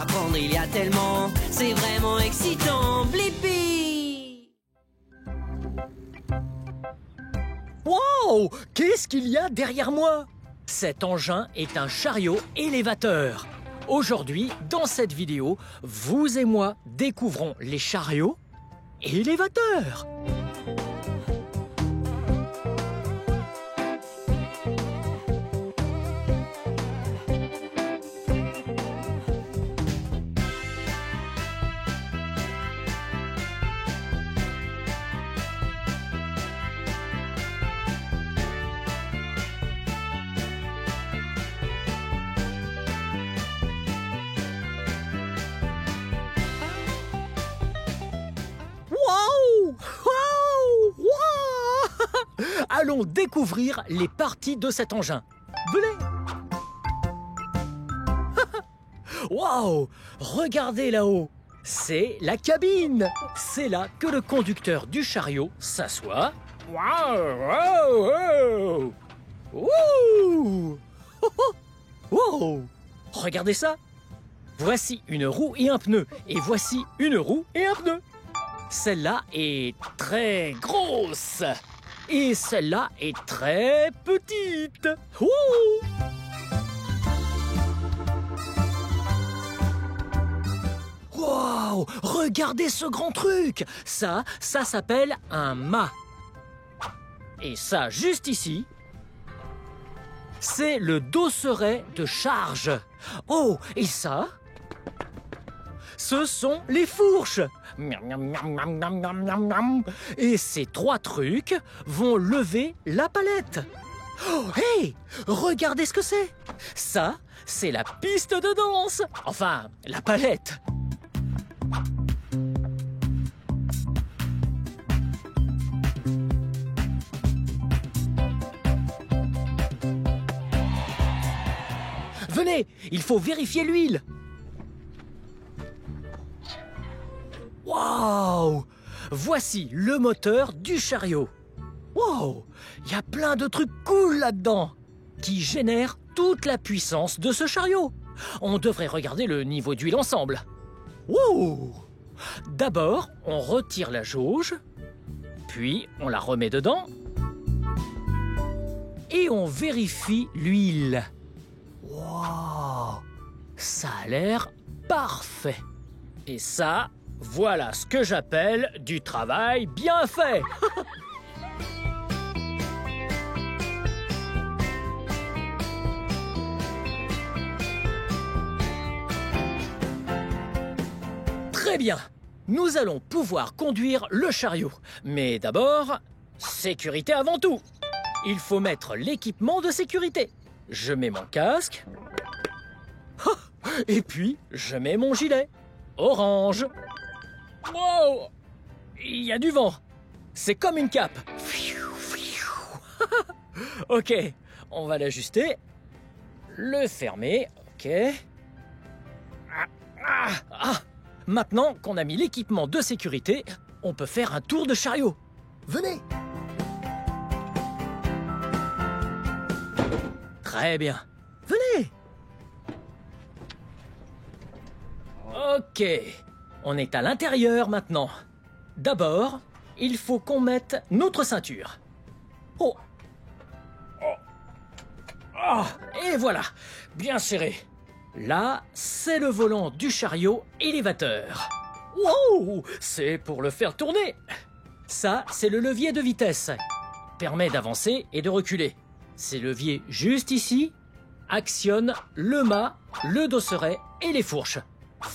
apprendre, il y a tellement, c'est vraiment excitant. Blippi! Wow! Qu'est-ce qu'il y a derrière moi? Cet engin est un chariot élévateur. Aujourd'hui, dans cette vidéo, vous et moi découvrons les chariots élévateurs. Allons découvrir les parties de cet engin. Venez! Waouh! Regardez là-haut! C'est la cabine! C'est là que le conducteur du chariot s'assoit. Waouh! Wow! Wow! Regardez ça! Voici une roue et un pneu. Et voici une roue et un pneu. Celle-là est très grosse. Et celle-là est très petite. Ouh! Wow! Regardez ce grand truc! Ça s'appelle un mât. Et ça, juste ici, c'est le dosseret de charge. Oh! Et ça, ce sont les fourches. Et ces trois trucs vont lever la palette. Oh, hey! Regardez ce que c'est! Ça, c'est la piste de danse. Enfin, la palette. Venez, il faut vérifier l'huile. Waouh! Voici le moteur du chariot. Wow! Il y a plein de trucs cool là-dedans qui génèrent toute la puissance de ce chariot. On devrait regarder le niveau d'huile ensemble. Wow! D'abord, on retire la jauge, puis on la remet dedans et on vérifie l'huile. Wow! Ça a l'air parfait. Et ça, voilà ce que j'appelle du travail bien fait. Très bien, nous allons pouvoir conduire le chariot. Mais d'abord, sécurité avant tout. Il faut mettre l'équipement de sécurité. Je mets mon casque. Et puis, je mets mon gilet. Orange. Wow! Il y a du vent. C'est comme une cape. Ok, on va l'ajuster. Le fermer. Ok. Maintenant qu'on a mis l'équipement de sécurité, on peut faire un tour de chariot. Venez! Très bien. Venez! Ok. On est à l'intérieur maintenant. D'abord, il faut qu'on mette notre ceinture. Oh. Et voilà, bien serré. Là, c'est le volant du chariot élévateur. Wow, c'est pour le faire tourner. Ça, c'est le levier de vitesse. Permet d'avancer et de reculer. Ces leviers juste ici actionnent le mât, le dosseret et les fourches.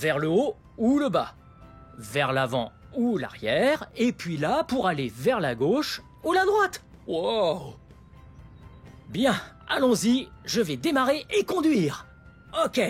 Vers le haut ou le bas, vers l'avant ou l'arrière, et puis là pour aller vers la gauche ou la droite. Wow! Bien, allons-y, je vais démarrer et conduire. Ok.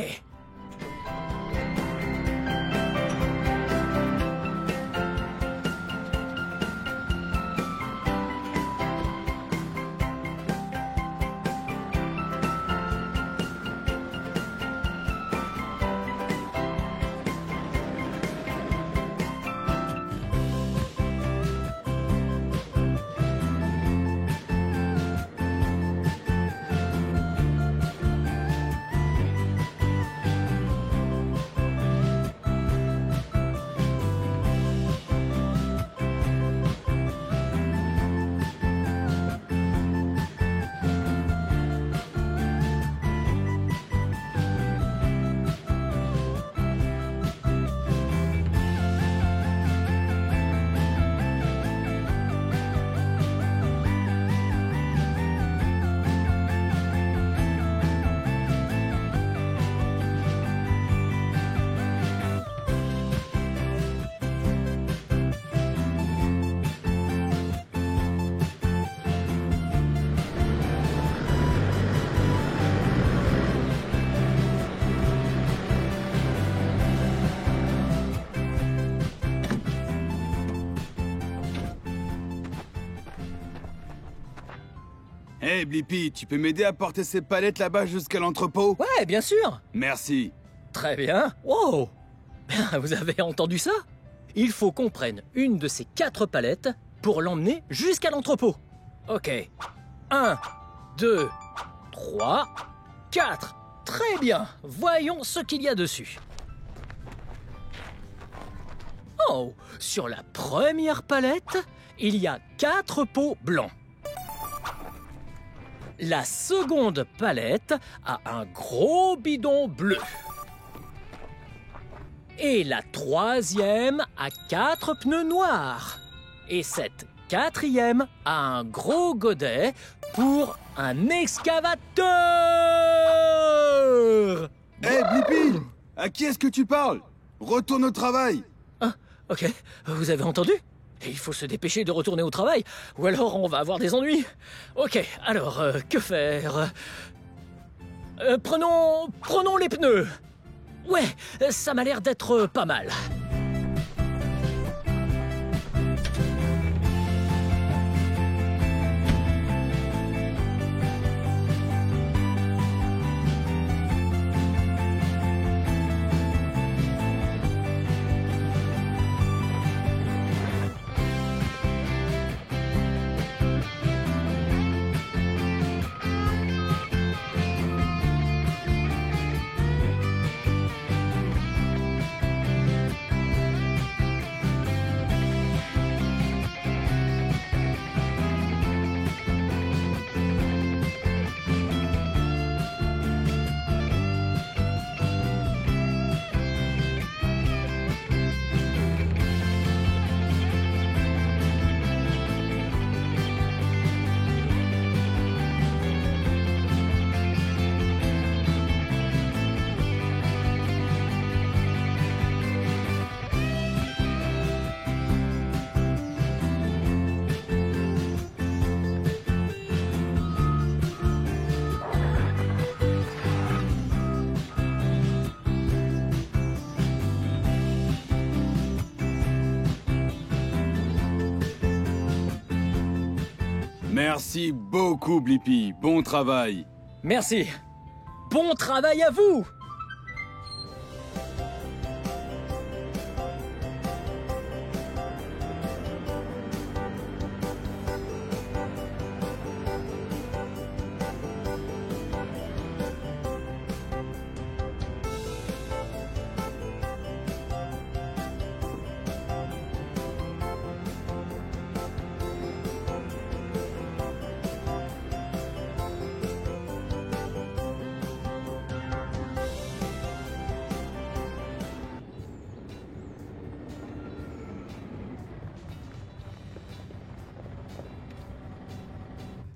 Hey Blippi, tu peux m'aider à porter ces palettes là-bas jusqu'à l'entrepôt? Ouais, bien sûr. Merci. Très bien. Wow. Bien, vous avez entendu ça? Il faut qu'on prenne une de ces 4 palettes pour l'emmener jusqu'à l'entrepôt. Ok. 1, 2, 3, 4. Très bien. Voyons ce qu'il y a dessus. Oh, sur la première palette, il y a 4 pots blancs. La seconde palette a un gros bidon bleu. Et la troisième a 4 pneus noirs. Et cette quatrième a un gros godet pour un excavateur. Hey Blippi, à qui est-ce que tu parles? Retourne au travail. Ah, ok, vous avez entendu? Il faut se dépêcher de retourner au travail, ou alors on va avoir des ennuis. Ok, alors, que faire? Prenons les pneus. Ouais, ça m'a l'air d'être pas mal. Merci beaucoup Blippi, bon travail. Merci. Bon travail à vous.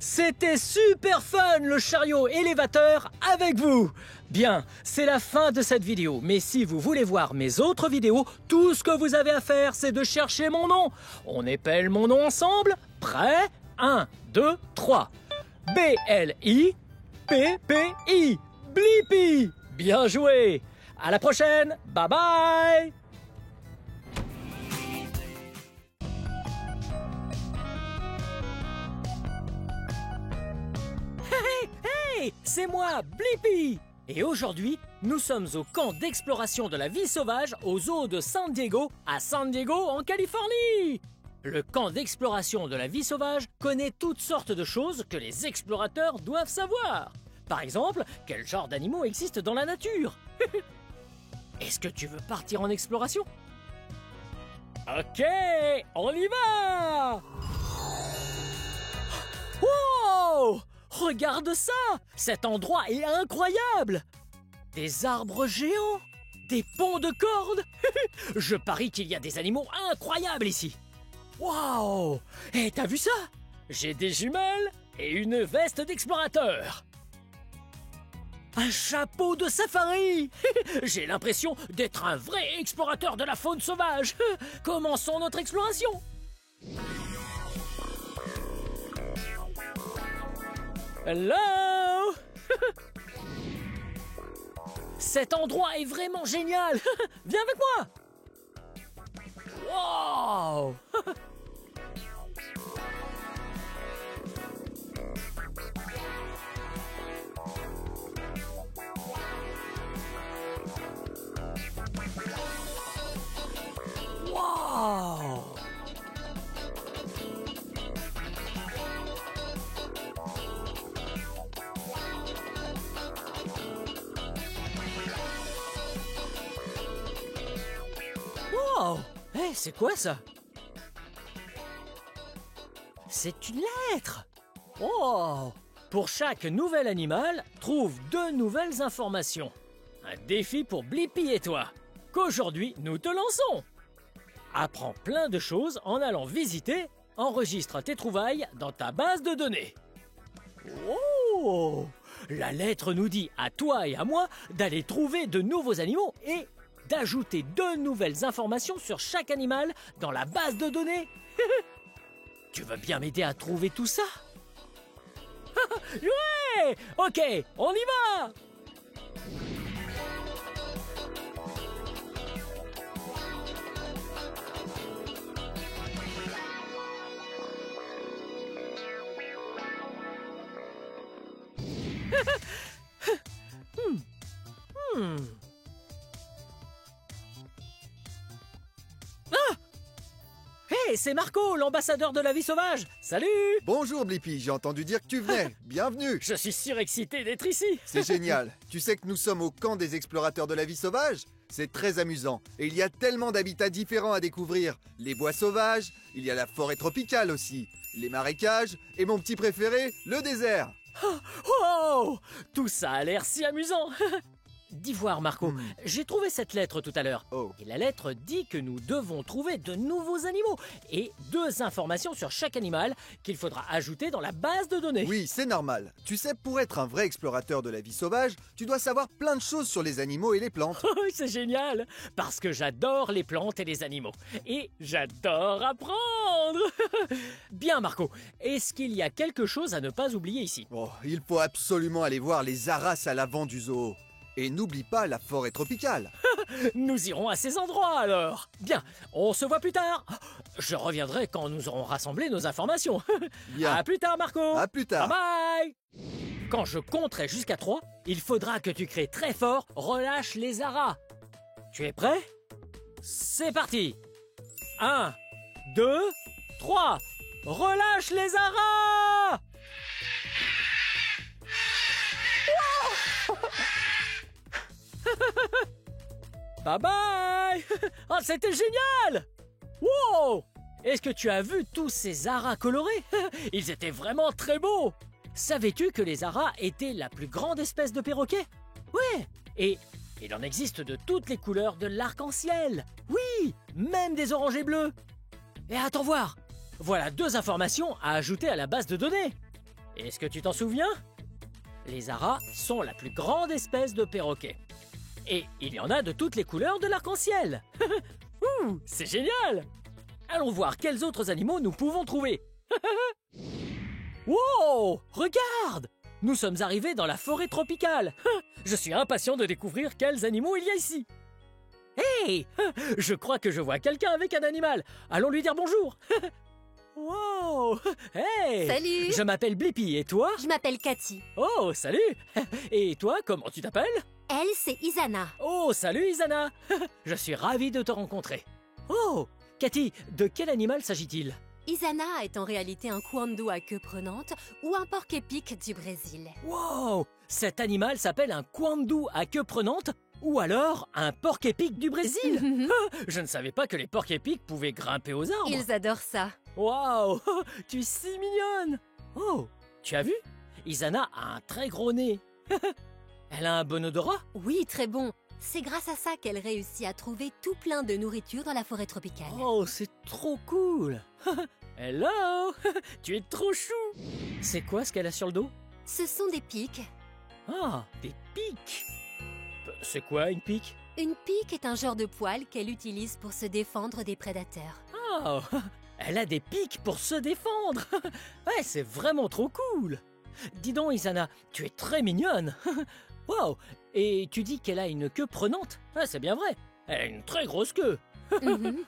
C'était super fun le chariot élévateur avec vous. Bien, c'est la fin de cette vidéo, mais si vous voulez voir mes autres vidéos, tout ce que vous avez à faire, c'est de chercher mon nom. On épelle mon nom ensemble. Prêt? 1, 2, 3. B-L-I-P-P-I. Blippi. Bien joué. À la prochaine. Bye bye. Hey, c'est moi, Blippi. Et aujourd'hui, nous sommes au camp d'exploration de la vie sauvage au zoo de San Diego, à San Diego, en Californie. Le camp d'exploration de la vie sauvage connaît toutes sortes de choses que les explorateurs doivent savoir. Par exemple, quel genre d'animaux existent dans la nature. Est-ce que tu veux partir en exploration? Ok, on y va! Wow! Regarde ça! Cet endroit est incroyable! Des arbres géants! Des ponts de cordes! Je parie qu'il y a des animaux incroyables ici! Waouh! Et t'as vu ça? J'ai des jumelles et une veste d'explorateur! Un chapeau de safari! J'ai l'impression d'être un vrai explorateur de la faune sauvage! Commençons notre exploration! Hello! Cet endroit est vraiment génial! Viens avec moi! Wow! Wow! Wow! Hé, c'est quoi ça? C'est une lettre! Oh! Pour chaque nouvel animal, trouve 2 nouvelles informations. Un défi pour Blippi et toi, qu'aujourd'hui nous te lançons. Apprends plein de choses en allant visiter, enregistre tes trouvailles dans ta base de données. Oh! La lettre nous dit à toi et à moi d'aller trouver de nouveaux animaux et d'ajouter 2 nouvelles informations sur chaque animal dans la base de données. Tu veux bien m'aider à trouver tout ça? Ouais! Ok, on y va! Ah! Hey, c'est Marco, l'ambassadeur de la vie sauvage. Salut! Bonjour Blippi, j'ai entendu dire que tu venais. Bienvenue. Je suis surexcité d'être ici. C'est génial. Tu sais que nous sommes au camp des explorateurs de la vie sauvage? C'est très amusant. Et il y a tellement d'habitats différents à découvrir. Les bois sauvages, il y a la forêt tropicale aussi, les marécages, et mon petit préféré, le désert. Oh! Tout ça a l'air si amusant. Dis voir, Marco, j'ai trouvé cette lettre tout à l'heure. Oh. Et la lettre dit que nous devons trouver de nouveaux animaux et 2 informations sur chaque animal qu'il faudra ajouter dans la base de données. Oui, c'est normal. Tu sais, pour être un vrai explorateur de la vie sauvage, tu dois savoir plein de choses sur les animaux et les plantes. Oh, c'est génial, parce que j'adore les plantes et les animaux. Et j'adore apprendre. Bien, Marco, est-ce qu'il y a quelque chose à ne pas oublier ici? Oh, il faut absolument aller voir les aras à l'avant du zoo. Et n'oublie pas la forêt tropicale. Nous irons à ces endroits alors. Bien, on se voit plus tard. Je reviendrai quand nous aurons rassemblé nos informations. Bien. À plus tard, Marco. À plus tard. Bye bye. Quand je compterai jusqu'à 3, il faudra que tu cries très fort « Relâche les aras ». Tu es prêt? C'est parti. 1, 2, 3. Relâche les aras. Bye bye. Oh, c'était génial. Wow. Est-ce que tu as vu tous ces aras colorés? Ils étaient vraiment très beaux. Savais-tu que les aras étaient la plus grande espèce de perroquet? Ouais. Et il en existe de toutes les couleurs de l'arc-en-ciel. Oui, même des oranges et bleus. Et attends voir. Voilà 2 informations à ajouter à la base de données. Est-ce que tu t'en souviens? Les aras sont la plus grande espèce de perroquet. Et il y en a de toutes les couleurs de l'arc-en-ciel. Ouh, c'est génial. Allons voir quels autres animaux nous pouvons trouver. Wow, regarde. Nous sommes arrivés dans la forêt tropicale. Je suis impatient de découvrir quels animaux il y a ici. Hey, je crois que je vois quelqu'un avec un animal. Allons lui dire bonjour. Wow, hey. Salut. Je m'appelle Blippi, et toi? Je m'appelle Cathy. Oh, salut. Et toi, comment tu t'appelles? Elle, c'est Isana. Oh, salut Isana. Je suis ravi de te rencontrer. Oh, Cathy, de quel animal s'agit-il? Isana est en réalité un kwandu à queue prenante ou un porc-épic du Brésil. Wow, cet animal s'appelle un kwandu à queue prenante ou alors un porc-épic du Brésil. Je ne savais pas que les porcs-épics pouvaient grimper aux arbres. Ils adorent ça. Wow, tu es si mignonne. Oh, tu as vu? Isana a un très gros nez. Elle a un bon odorat? Oui, très bon. C'est grâce à ça qu'elle réussit à trouver tout plein de nourriture dans la forêt tropicale. Oh, c'est trop cool. Hello. Tu es trop chou. C'est quoi ce qu'elle a sur le dos? Ce sont des pics. Ah, des pics. C'est quoi une pique? Une pique est un genre de poil qu'elle utilise pour se défendre des prédateurs. Oh, elle a des pics pour se défendre. Ouais, c'est vraiment trop cool. Dis donc, Isana, tu es très mignonne. Wow, et tu dis qu'elle a une queue prenante? Ah, c'est bien vrai. Elle a une très grosse queue. Mhm.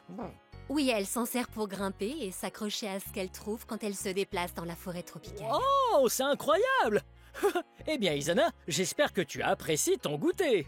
Oui, elle s'en sert pour grimper et s'accrocher à ce qu'elle trouve quand elle se déplace dans la forêt tropicale. Oh, c'est incroyable. Eh bien, Isana, j'espère que tu apprécies ton goûter.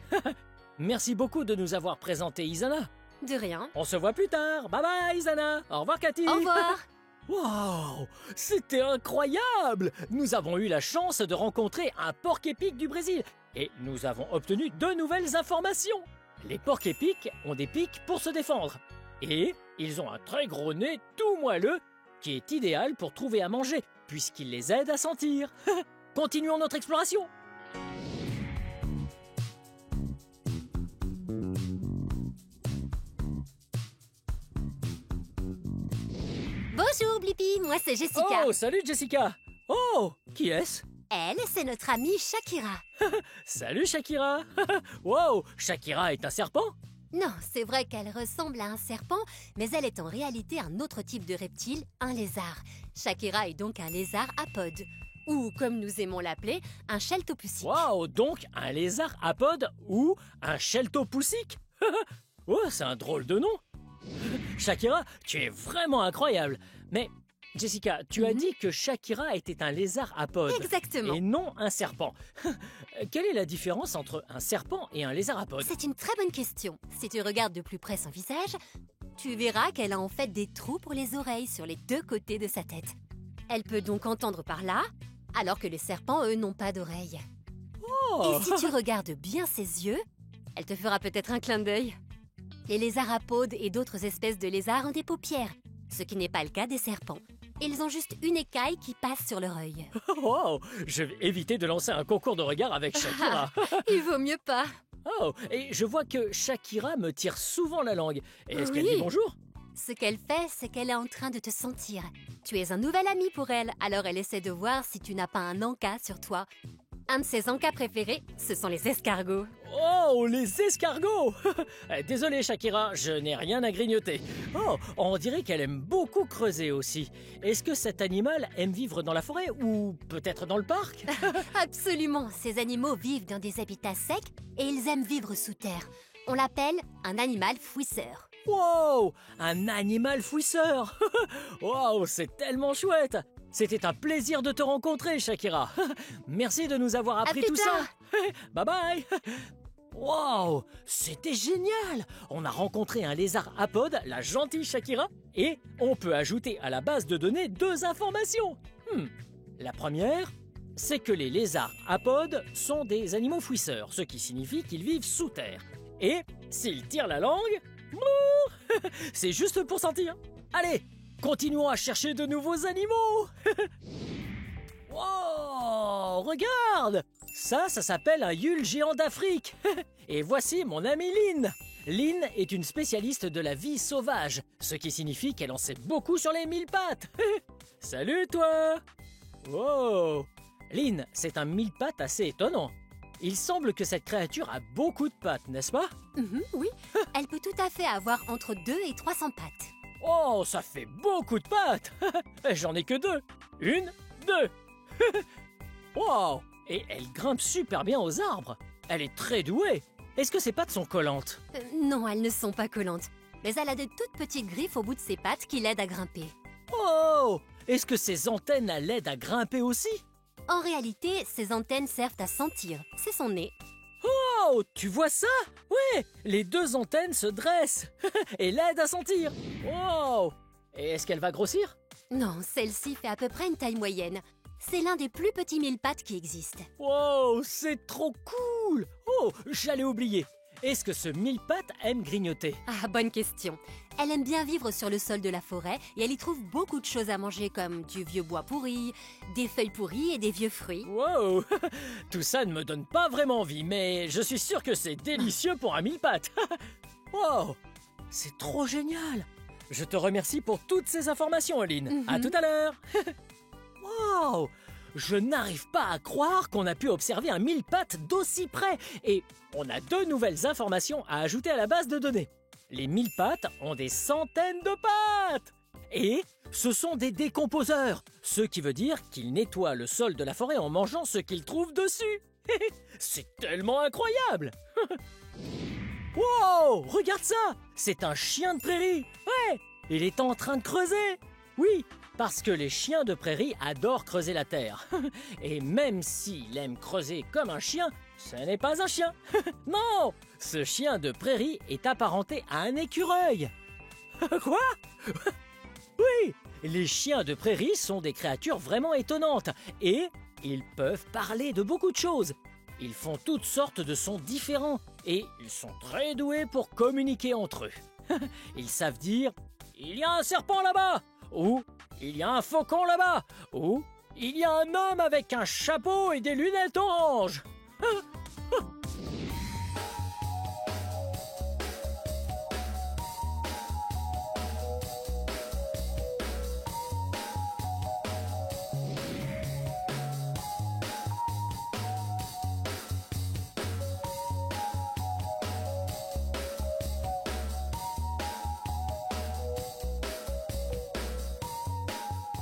Merci beaucoup de nous avoir présenté Isana. De rien. On se voit plus tard. Bye bye, Zana. Au revoir, Cathy. Au revoir. Wow, c'était incroyable! Nous avons eu la chance de rencontrer un porc épic du Brésil et nous avons obtenu 2 nouvelles informations. Les porcs épics ont des pics pour se défendre et ils ont un très gros nez tout moelleux qui est idéal pour trouver à manger puisqu'il les aide à sentir. Continuons notre exploration. Bonjour Blippi, moi c'est Jessica. Oh, salut Jessica. Oh, qui est-ce? Elle, c'est notre amie Shakira. Salut Shakira. Wow, Shakira est un serpent? Non, c'est vrai qu'elle ressemble à un serpent, mais elle est en réalité un autre type de reptile, un lézard. Shakira est donc un lézard apode, ou comme nous aimons l'appeler, un cheltopoussique. Wow, donc un lézard apode ou un cheltopoussique? Oh, c'est un drôle de nom. Shakira, tu es vraiment incroyable. Mais Jessica, tu as dit que Shakira était un lézard apode. Exactement. Et non un serpent. Quelle est la différence entre un serpent et un lézard apode? C'est une très bonne question. Si tu regardes de plus près son visage, tu verras qu'elle a en fait des trous pour les oreilles sur les 2 côtés de sa tête. Elle peut donc entendre par là, alors que les serpents, eux, n'ont pas d'oreilles. Oh. Et si tu regardes bien ses yeux, elle te fera peut-être un clin d'œil. Les lézards apodes et d'autres espèces de lézards ont des paupières, ce qui n'est pas le cas des serpents. Ils ont juste une écaille qui passe sur leur œil. Wow, je vais éviter de lancer un concours de regard avec Shakira. Il vaut mieux pas. Oh, et je vois que Shakira me tire souvent la langue. Et est-ce qu'elle Oui. dit bonjour? Ce qu'elle fait, c'est qu'elle est en train de te sentir. Tu es un nouvel ami pour elle, alors elle essaie de voir si tu n'as pas un encas sur toi. Un de ses encas préférés, ce sont les escargots. Oh, les escargots! Désolé Shakira, je n'ai rien à grignoter. Oh, on dirait qu'elle aime beaucoup creuser aussi. Est-ce que cet animal aime vivre dans la forêt ou peut-être dans le parc? Absolument, ces animaux vivent dans des habitats secs et ils aiment vivre sous terre. On l'appelle un animal fouisseur. Wow, un animal fouisseur! Wow, c'est tellement chouette! C'était un plaisir de te rencontrer, Shakira. Merci de nous avoir appris plus tout tard. ça. Bye bye. Wow, c'était génial. On a rencontré un lézard apode, la gentille Shakira, et on peut ajouter à la base de données 2 informations. La première, c'est que les lézards apodes sont des animaux fouisseurs, ce qui signifie qu'ils vivent sous terre. Et s'ils tirent la langue, c'est juste pour sentir. Allez, continuons à chercher de nouveaux animaux. Wow, regarde! Ça s'appelle un Yule géant d'Afrique. Et voici mon amie Lynn. Lynn est une spécialiste de la vie sauvage, ce qui signifie qu'elle en sait beaucoup sur les 1000 pattes. Salut toi! Wow! Lynn, c'est un 1000 pattes assez étonnant. Il semble que cette créature a beaucoup de pattes, n'est-ce pas? Oui, elle peut tout à fait avoir entre 2 et 300 pattes. Oh, ça fait beaucoup de pattes. J'en ai que 2. 1, 2. Wow! Et elle grimpe super bien aux arbres. Elle est très douée. Est-ce que ses pattes sont collantes? Non, elles ne sont pas collantes. Mais elle a de toutes petites griffes au bout de ses pattes qui l'aident à grimper. Oh! Est-ce que ses antennes l'aident à grimper aussi? En réalité, ses antennes servent à sentir. C'est son nez. Oh! Tu vois ça? Ouais! Les 2 antennes se dressent et l'aident à sentir. Wow! Et est-ce qu'elle va grossir? Non, celle-ci fait à peu près une taille moyenne. C'est l'un des plus petits 1000 pattes qui existent. Wow! C'est trop cool! Oh! J'allais oublier. Est-ce que ce 1000 pattes aime grignoter? Ah, bonne question. Elle aime bien vivre sur le sol de la forêt et elle y trouve beaucoup de choses à manger comme du vieux bois pourri, des feuilles pourries et des vieux fruits. Wow! Tout ça ne me donne pas vraiment envie, mais je suis sûr que c'est délicieux pour un 1000 pattes. Wow! C'est trop génial! Je te remercie pour toutes ces informations, Aline. À tout à l'heure! Wow! Je n'arrive pas à croire qu'on a pu observer un 1000 pattes d'aussi près. Et on a 2 nouvelles informations à ajouter à la base de données. Les 1000 pattes ont des centaines de pattes. Et ce sont des décomposeurs, ce qui veut dire qu'ils nettoient le sol de la forêt en mangeant ce qu'ils trouvent dessus. C'est tellement incroyable! Wow! Regarde ça! C'est un chien de prairie! Ouais! Il est en train de creuser! Oui, parce que les chiens de prairie adorent creuser la terre. Et même s'il aime creuser comme un chien, ce n'est pas un chien. Non, ce chien de prairie est apparenté à un écureuil. Quoi? Oui, les chiens de prairie sont des créatures vraiment étonnantes et ils peuvent parler de beaucoup de choses. Ils font toutes sortes de sons différents et ils sont très doués pour communiquer entre eux. Ils savent dire « Il y a un serpent là-bas » ou « Il y a un faucon là-bas » ou « Il y a un homme avec un chapeau et des lunettes oranges ».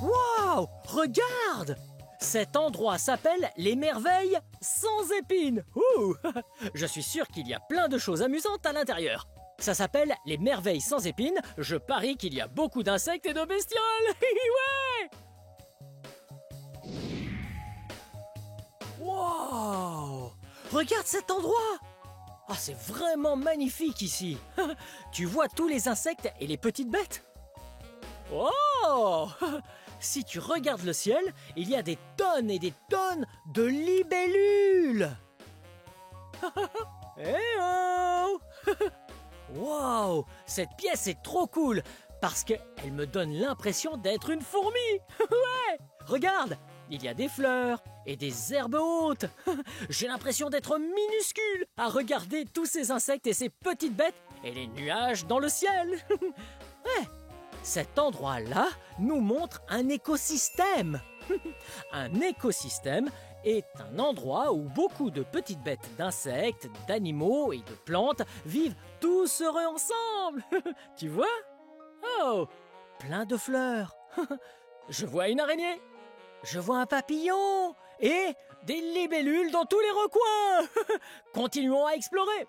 Waouh! Regarde! Cet endroit s'appelle les merveilles sans épines. Ouh! Je suis sûr qu'il y a plein de choses amusantes à l'intérieur. Ça s'appelle les merveilles sans épines. Je parie qu'il y a beaucoup d'insectes et de bestioles. Ouais! Wow! Regarde cet endroit! Ah, c'est vraiment magnifique ici. Tu vois tous les insectes et les petites bêtes? Oh! Si tu regardes le ciel, il y a des tonnes et des tonnes de libellules. Eh oh! Wow! Cette pièce est trop cool parce qu'elle me donne l'impression d'être une fourmi. Ouais! Regarde, il y a des fleurs et des herbes hautes. J'ai l'impression d'être minuscule à regarder tous ces insectes et ces petites bêtes et les nuages dans le ciel. Ouais! Cet endroit-là nous montre un écosystème. Un écosystème est un endroit où beaucoup de petites bêtes d'insectes, d'animaux et de plantes vivent tous heureux ensemble. Tu vois? Oh, plein de fleurs. Je vois une araignée. Je vois un papillon et des libellules dans tous les recoins. Continuons à explorer.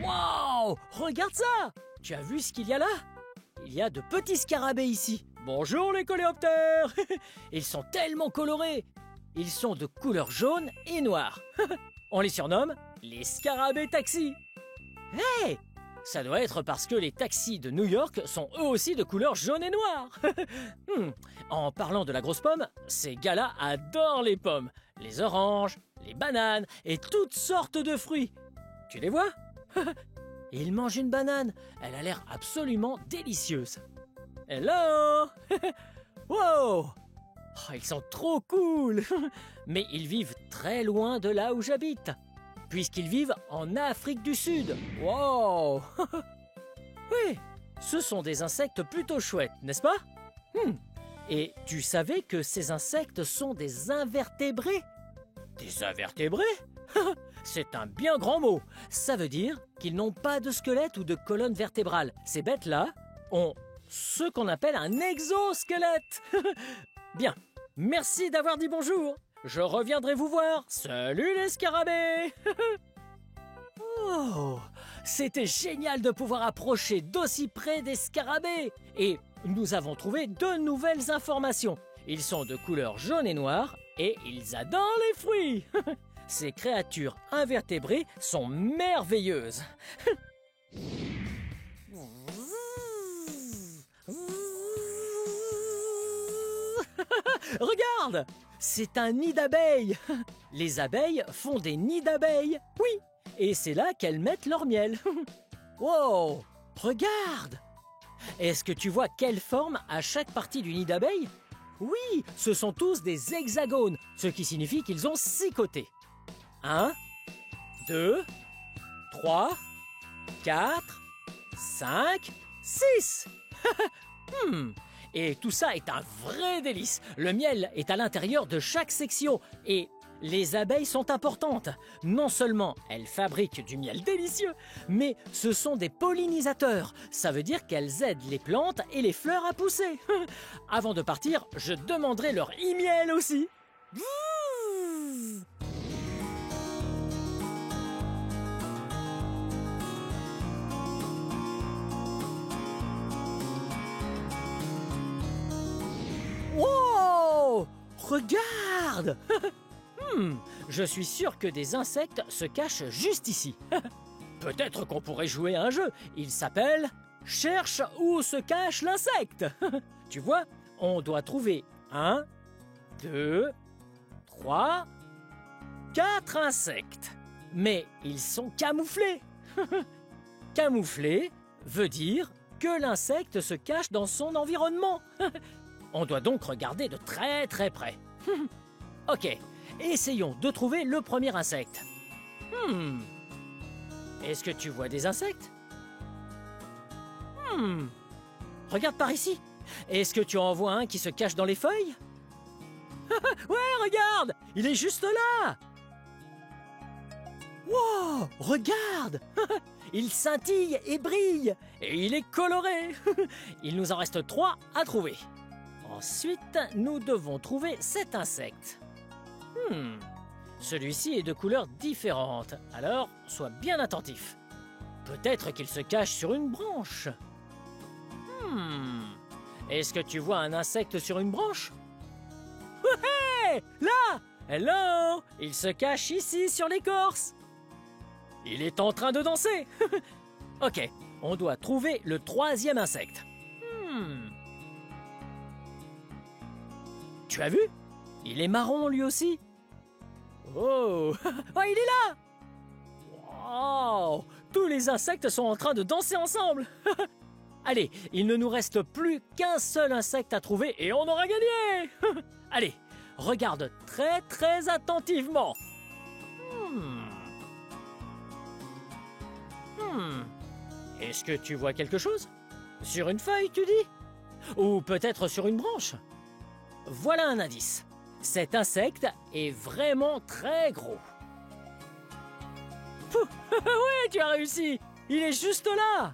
Wow! Regarde ça! Tu as vu ce qu'il y a là? Il y a de petits scarabées ici. Bonjour les coléoptères. Ils sont tellement colorés. Ils sont de couleur jaune et noire. On les surnomme les scarabées taxis. Hey! Ça doit être parce que les taxis de New York sont eux aussi de couleur jaune et noire. En parlant de la grosse pomme, ces gars-là adorent les pommes, les oranges, les bananes et toutes sortes de fruits. Tu les vois? Ils mangent une banane. Elle a l'air absolument délicieuse. Hello! Wow! Oh, ils sont trop cool. Mais ils vivent très loin de là où j'habite, puisqu'ils vivent en Afrique du Sud. Wow! Oui, ce sont des insectes plutôt chouettes, n'est-ce pas? Et tu savais que ces insectes sont des invertébrés? Des invertébrés? C'est un bien grand mot. Ça veut dire qu'ils n'ont pas de squelette ou de colonne vertébrale. Ces bêtes-là ont ce qu'on appelle un exosquelette. Bien, merci d'avoir dit bonjour. Je reviendrai vous voir. Salut les scarabées. Oh, c'était génial de pouvoir approcher d'aussi près des scarabées. Et nous avons trouvé de nouvelles informations. Ils sont de couleur jaune et noire et ils adorent les fruits. Ces créatures invertébrées sont merveilleuses. Regarde, c'est un nid d'abeilles. Les abeilles font des nids d'abeilles, oui, et c'est là qu'elles mettent leur miel. Wow, regarde. Est-ce que tu vois quelle forme a chaque partie du nid d'abeille? Oui, ce sont tous des hexagones, ce qui signifie qu'ils ont 6 côtés. 1, 2, 3, 4, 5, 6. Et tout ça est un vrai délice. Le miel est à l'intérieur de chaque section et les abeilles sont importantes. Non seulement elles fabriquent du miel délicieux, mais ce sont des pollinisateurs. Ça veut dire qu'elles aident les plantes et les fleurs à pousser. Avant de partir, je demanderai leur e-miel aussi. Wow! Regarde! Je suis sûr que des insectes se cachent juste ici. Peut-être qu'on pourrait jouer à un jeu. Il s'appelle « Cherche où se cache l'insecte ». Tu vois, on doit trouver 1, 2, 3, 4 insectes. Mais ils sont camouflés. Camouflé veut dire que l'insecte se cache dans son environnement. On doit donc regarder de très très près. Ok, essayons de trouver le premier insecte. Est-ce que tu vois des insectes? Regarde par ici. Est-ce que tu en vois un qui se cache dans les feuilles? Ouais, regarde! Il est juste là! Wow! Regarde! Il scintille et brille! Et il est coloré! Il nous en reste 3 à trouver. Ensuite, nous devons trouver cet insecte. Celui-ci est de couleurs différentes, alors sois bien attentif. Peut-être qu'il se cache sur une branche. Est-ce que tu vois un insecte sur une branche? Ouais! Là! Hello! Il se cache ici sur l'écorce. Il est en train de danser. Ok, on doit trouver le 3e insecte. Tu as vu? Il est marron lui aussi. Oh! Oh, il est là! Wow! Tous les insectes sont en train de danser ensemble. Allez, il ne nous reste plus qu'un seul insecte à trouver et on aura gagné. Allez, regarde très très attentivement. Est-ce que tu vois quelque chose? Sur une feuille, tu dis? Ou peut-être sur une branche? Voilà un indice. Cet insecte est vraiment très gros. Ouais, tu as réussi! Il est juste là!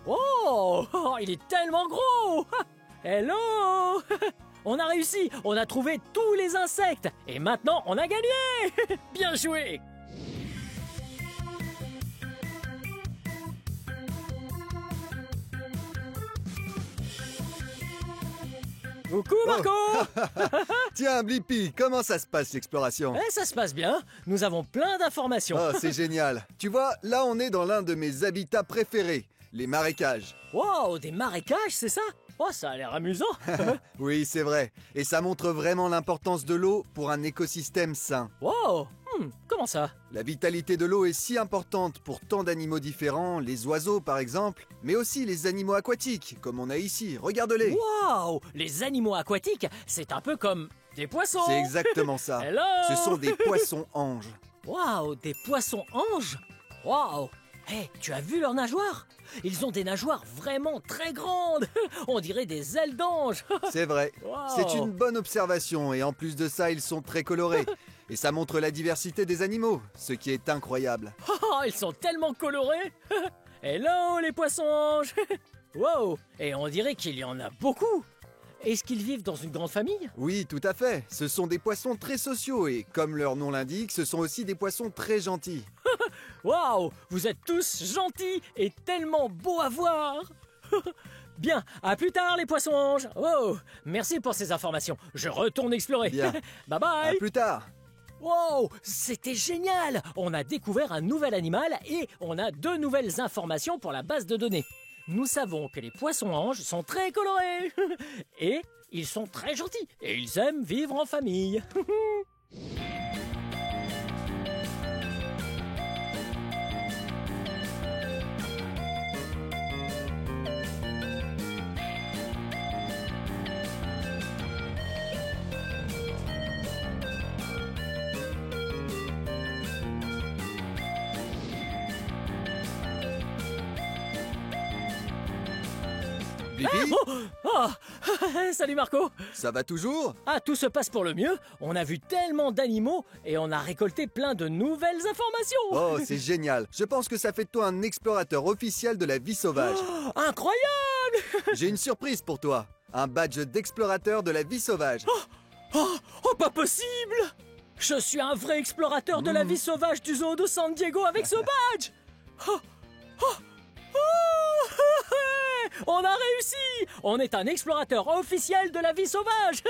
Oh! Il est tellement gros! Hello! On a réussi! On a trouvé tous les insectes! Et maintenant, on a gagné! Bien joué! Coucou Marco! Tiens, Blippi, comment ça se passe l'exploration? Ça se passe bien. Nous avons plein d'informations. Oh, c'est génial. Tu vois, là on est dans l'un de mes habitats préférés, les marécages. Wow, des marécages, c'est ça? Oh, ça a l'air amusant. Oui, c'est vrai. Et ça montre vraiment l'importance de l'eau pour un écosystème sain. Wow, comment ça? La vitalité de l'eau est si importante pour tant d'animaux différents, les oiseaux par exemple, mais aussi les animaux aquatiques, comme on a ici. Regarde-les. Wow, les animaux aquatiques, c'est un peu comme des poissons. C'est exactement ça. Hello. Ce sont des poissons-anges. Wow, des poissons-anges? Wow. Hey, tu as vu leurs nageoires? Ils ont des nageoires vraiment très grandes. On dirait des ailes d'ange. C'est vrai. Wow. C'est une bonne observation et en plus de ça, ils sont très colorés. Et ça montre la diversité des animaux, ce qui est incroyable. Oh, ils sont tellement colorés. Hello les poissons-anges. Wow, et on dirait qu'il y en a beaucoup. Est-ce qu'ils vivent dans une grande famille? Oui, tout à fait. Ce sont des poissons très sociaux et, comme leur nom l'indique, ce sont aussi des poissons très gentils. Waouh, vous êtes tous gentils et tellement beaux à voir. Bien, à plus tard les poissons-anges. Wow, merci pour ces informations. Je retourne explorer. Bien. Bye bye. À plus tard. Wow, c'était génial. On a découvert un nouvel animal et on a 2 nouvelles informations pour la base de données. Nous savons que les poissons-anges sont très colorés. Et ils sont très gentils. Et ils aiment vivre en famille. Blippi, Salut Marco. ça va toujours? Ah, tout se passe pour le mieux. On a vu tellement d'animaux et on a récolté plein de nouvelles informations. Oh, c'est génial. Je pense que ça fait de toi un explorateur officiel de la vie sauvage. Incroyable. J'ai une surprise pour toi. Un badge d'explorateur de la vie sauvage. Oh, pas possible. Je suis un vrai explorateur de la vie sauvage du zoo de San Diego avec ce badge. On a réussi. On est un explorateur officiel de la vie sauvage.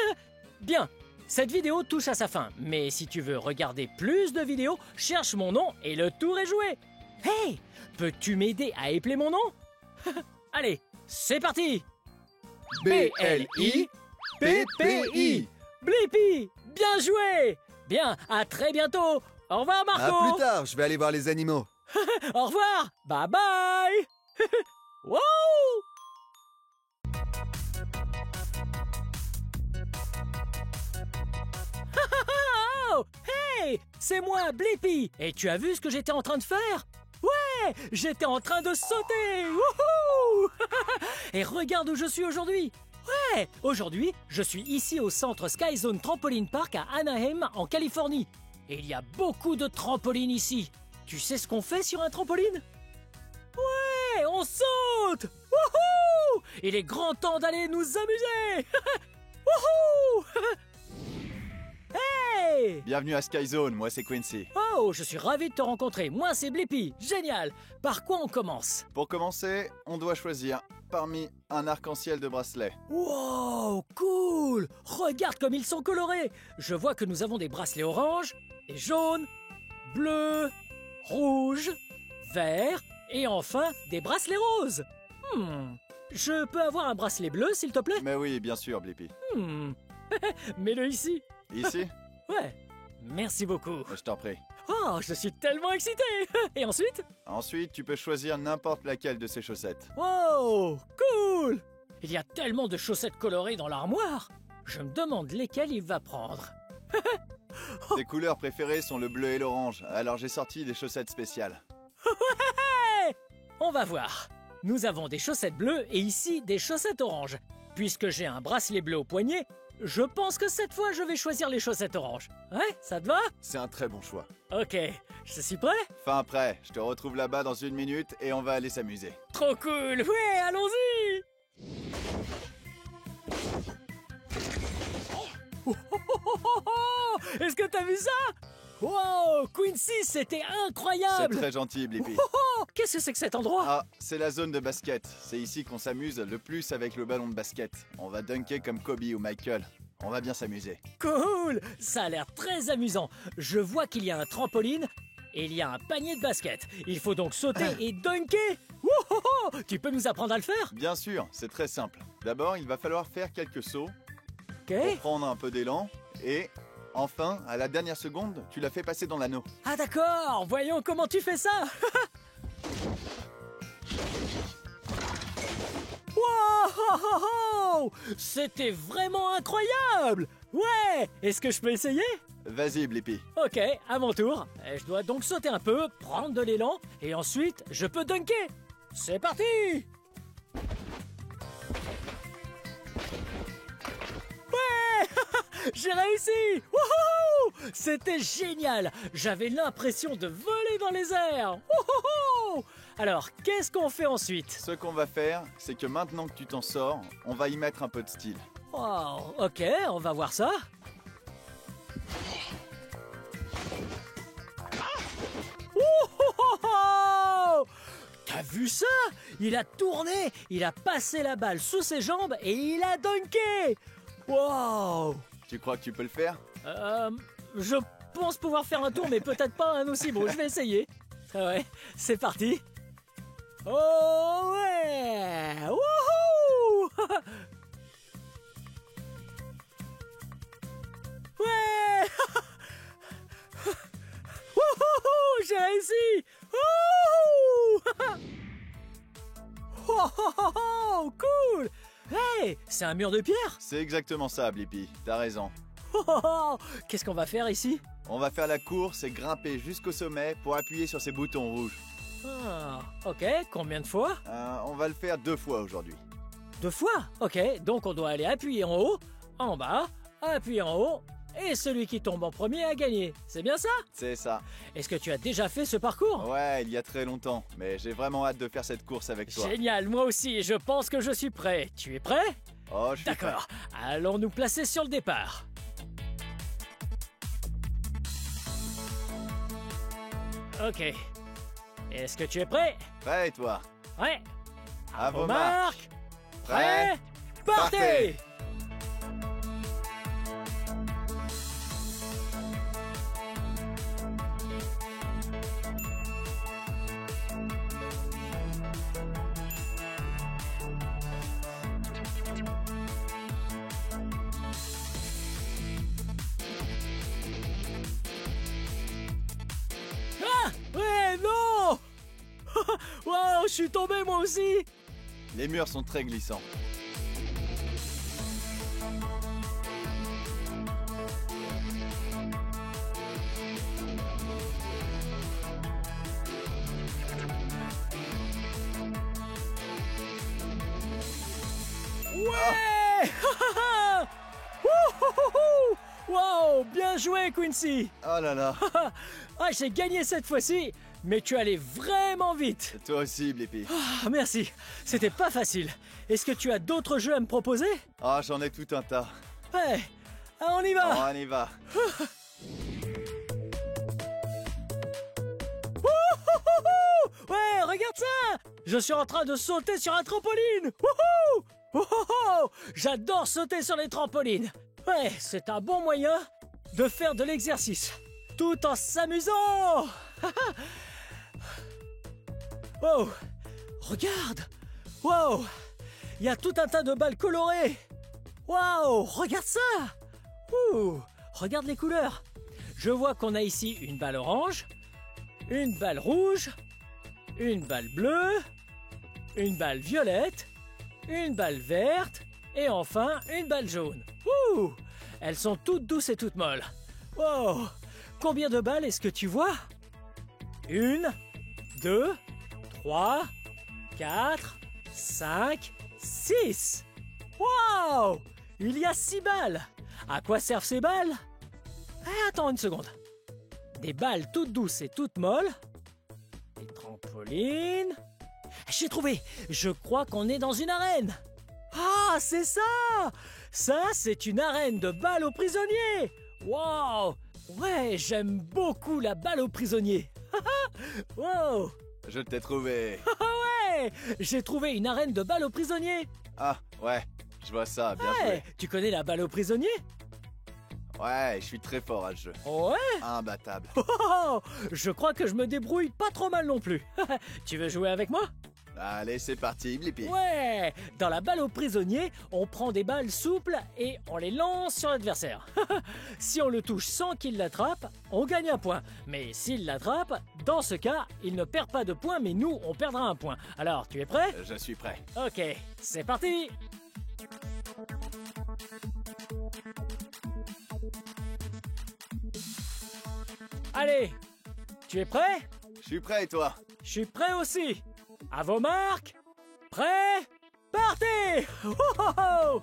Bien, cette vidéo touche à sa fin. Mais si tu veux regarder plus de vidéos, cherche mon nom et le tour est joué. Hey, peux-tu m'aider à épeler mon nom? Allez, c'est parti. B-L-I-P-P-I. Blippi, bien joué. Bien, à très bientôt. Au revoir Marco. À plus tard, je vais aller voir les animaux. Au revoir. Bye bye. Wow. Oh, hey, c'est moi, Blippi. Et tu as vu ce que j'étais en train de faire? Ouais, j'étais en train de sauter. Wouhou. Et regarde où je suis aujourd'hui. Ouais, aujourd'hui, je suis ici au centre Sky Zone Trampoline Park à Anaheim, en Californie. Et il y a beaucoup de trampolines ici. Tu sais ce qu'on fait sur un trampoline? Ouais, on saute. Wouhou. Il est grand temps d'aller nous amuser. Wouhou. Hey! Bienvenue à Sky Zone, moi c'est Quincy. Oh, je suis ravi de te rencontrer. Moi, c'est Blippi. Génial. Par quoi on commence? Pour commencer, on doit choisir parmi un arc-en-ciel de bracelets. Wow, cool. Regarde comme ils sont colorés. Je vois que nous avons des bracelets orange, et jaunes, bleus, rouges, verts, et enfin des bracelets roses. Je peux avoir un bracelet bleu, s'il te plaît? Mais oui, bien sûr, Blippi. Mets-le ici. Ici? Ouais. Merci beaucoup. Je t'en prie. Oh, je suis tellement excité. Et ensuite? Ensuite, tu peux choisir n'importe laquelle de ces chaussettes. Wow, cool. Il y a tellement de chaussettes colorées dans l'armoire. Je me demande lesquelles il va prendre. Tes couleurs préférées sont le bleu et l'orange, alors j'ai sorti des chaussettes spéciales. Ouais. On va voir. Nous avons des chaussettes bleues et ici des chaussettes oranges. Puisque j'ai un bracelet bleu au poignet, je pense que cette fois je vais choisir les chaussettes oranges. Ouais, ça te va? C'est un très bon choix. Ok, je suis prêt? Fin prêt, je te retrouve là-bas dans 1 minute et on va aller s'amuser. Trop cool, ouais, allons-y! Est-ce que t'as vu ça? Wow, Quincy, c'était C'est incroyable! très gentil, Blippi. Qu'est-ce que c'est que cet endroit? Ah, c'est la zone de basket. C'est ici qu'on s'amuse le plus avec le ballon de basket. On va dunker comme Kobe ou Michael. On va bien s'amuser. Cool! Ça a l'air très amusant. Je vois qu'il y a un trampoline et il y a un panier de basket. Il faut donc sauter et dunker. Wouhou! Tu peux nous apprendre à le faire? Bien sûr, c'est très simple. D'abord, il va falloir faire quelques sauts Ok. pour prendre un peu d'élan et enfin, à la dernière seconde, tu l'as fait passer dans l'anneau. Ah d'accord, voyons comment tu fais ça. Wow! C'était vraiment incroyable. Ouais, est-ce que je peux essayer? Vas-y, Blippi. Ok, à mon tour. Je dois donc sauter un peu, prendre de l'élan, et ensuite, je peux dunker. C'est parti! Ouais! J'ai réussi! Wouhou! C'était génial! J'avais l'impression de voler dans les airs! Wouhou! Alors, qu'est-ce qu'on fait ensuite? Ce qu'on va faire, c'est que maintenant que tu t'en sors, on va y mettre un peu de style. Wow, ok, on va voir ça. Wouhou! T'as vu ça? Il a tourné, il a passé la balle sous ses jambes et il a dunké! Wow! Tu crois que tu peux le faire? Je pense pouvoir faire un tour, mais peut-être pas un aussi beau. Je vais essayer. Ah ouais, c'est parti. Oh ouais! Wouhou! Ouais! Wouhou! J'ai réussi! Wouhou! Oh, cool! Hey! C'est un mur de pierre? C'est exactement ça, Blippi. T'as raison. Qu'est-ce qu'on va faire ici? On va faire la course et grimper jusqu'au sommet pour appuyer sur ces boutons rouges. Ah, ok, combien de fois? On va le faire 2 fois aujourd'hui. 2 fois? Ok, donc on doit aller appuyer en haut, en bas, appuyer en haut, et celui qui tombe en premier a gagné. C'est bien ça? C'est ça. Est-ce que tu as déjà fait ce parcours? Ouais, il y a très longtemps, mais j'ai vraiment hâte de faire cette course avec toi. Génial, moi aussi, je pense que je suis prêt. Tu es prêt? Oh, je suis D'accord, allons nous placer sur le départ. Ok. Est-ce que tu es prêt? prêt et toi? Ouais. À vos marques. Prêt? Prêt? Partez! Wow, je suis tombé moi aussi. Les murs sont très glissants. Ouais. Wouhouhou. Wow, bien joué Quincy. Oh là là. Ah, j'ai gagné cette fois-ci, mais tu allais vraiment vite. Toi aussi, Blippi. Ah, merci, c'était pas facile. Est-ce que tu as d'autres jeux à me proposer? Ah, j'en ai tout un tas. Ouais, ah, on y va. On y va. Wouhouhou. Ouais, regarde ça. Je suis en train de sauter sur un trampoline. Wouhou. Wouhou. J'adore sauter sur les trampolines. Ouais, c'est un bon moyen de faire de l'exercice, tout en s'amusant. Oh, regarde. Wow, il y a tout un tas de balles colorées. Wow, regarde ça. Ouh, regarde les couleurs. Je vois qu'on a ici une balle orange, une balle rouge, une balle bleue, une balle violette, une balle verte et enfin une balle jaune. Ouh, elles sont toutes douces et toutes molles. Wow, combien de balles est-ce que tu vois? 1, 2, 3, 4, 5, 6. Wow, il y a 6 balles. À quoi servent ces balles? Attends une seconde. Des balles toutes douces et toutes molles. Des trampolines. J'ai trouvé. Je crois qu'on est dans une arène. Ah, c'est ça. Ça, c'est une arène de balles aux prisonniers. Wow. Ouais, j'aime beaucoup la balle aux prisonniers. Wow. Je t'ai trouvé. Ouais, j'ai trouvé une arène de balles aux prisonniers. Ah, ouais. Je vois ça, bien Ouais, tu connais la balle aux prisonniers? joué. Ouais, je suis très fort à ce jeu. Ouais. Imbattable. Oh, je crois que je me débrouille pas trop mal non plus. Tu veux jouer avec moi? Allez, c'est parti, Blippi. Ouais. Dans la balle aux prisonniers, on prend des balles souples et on les lance sur l'adversaire. Si on le touche sans qu'il l'attrape, on gagne un point. Mais s'il l'attrape, dans ce cas, il ne perd pas de points, mais nous, on perdra un point. Alors, tu es prêt? Je suis prêt. Ok, c'est parti. Allez, tu es prêt? Je suis prêt, et toi? Je suis prêt aussi. À vos marques. Prêt? Partez! Oh, oh, oh.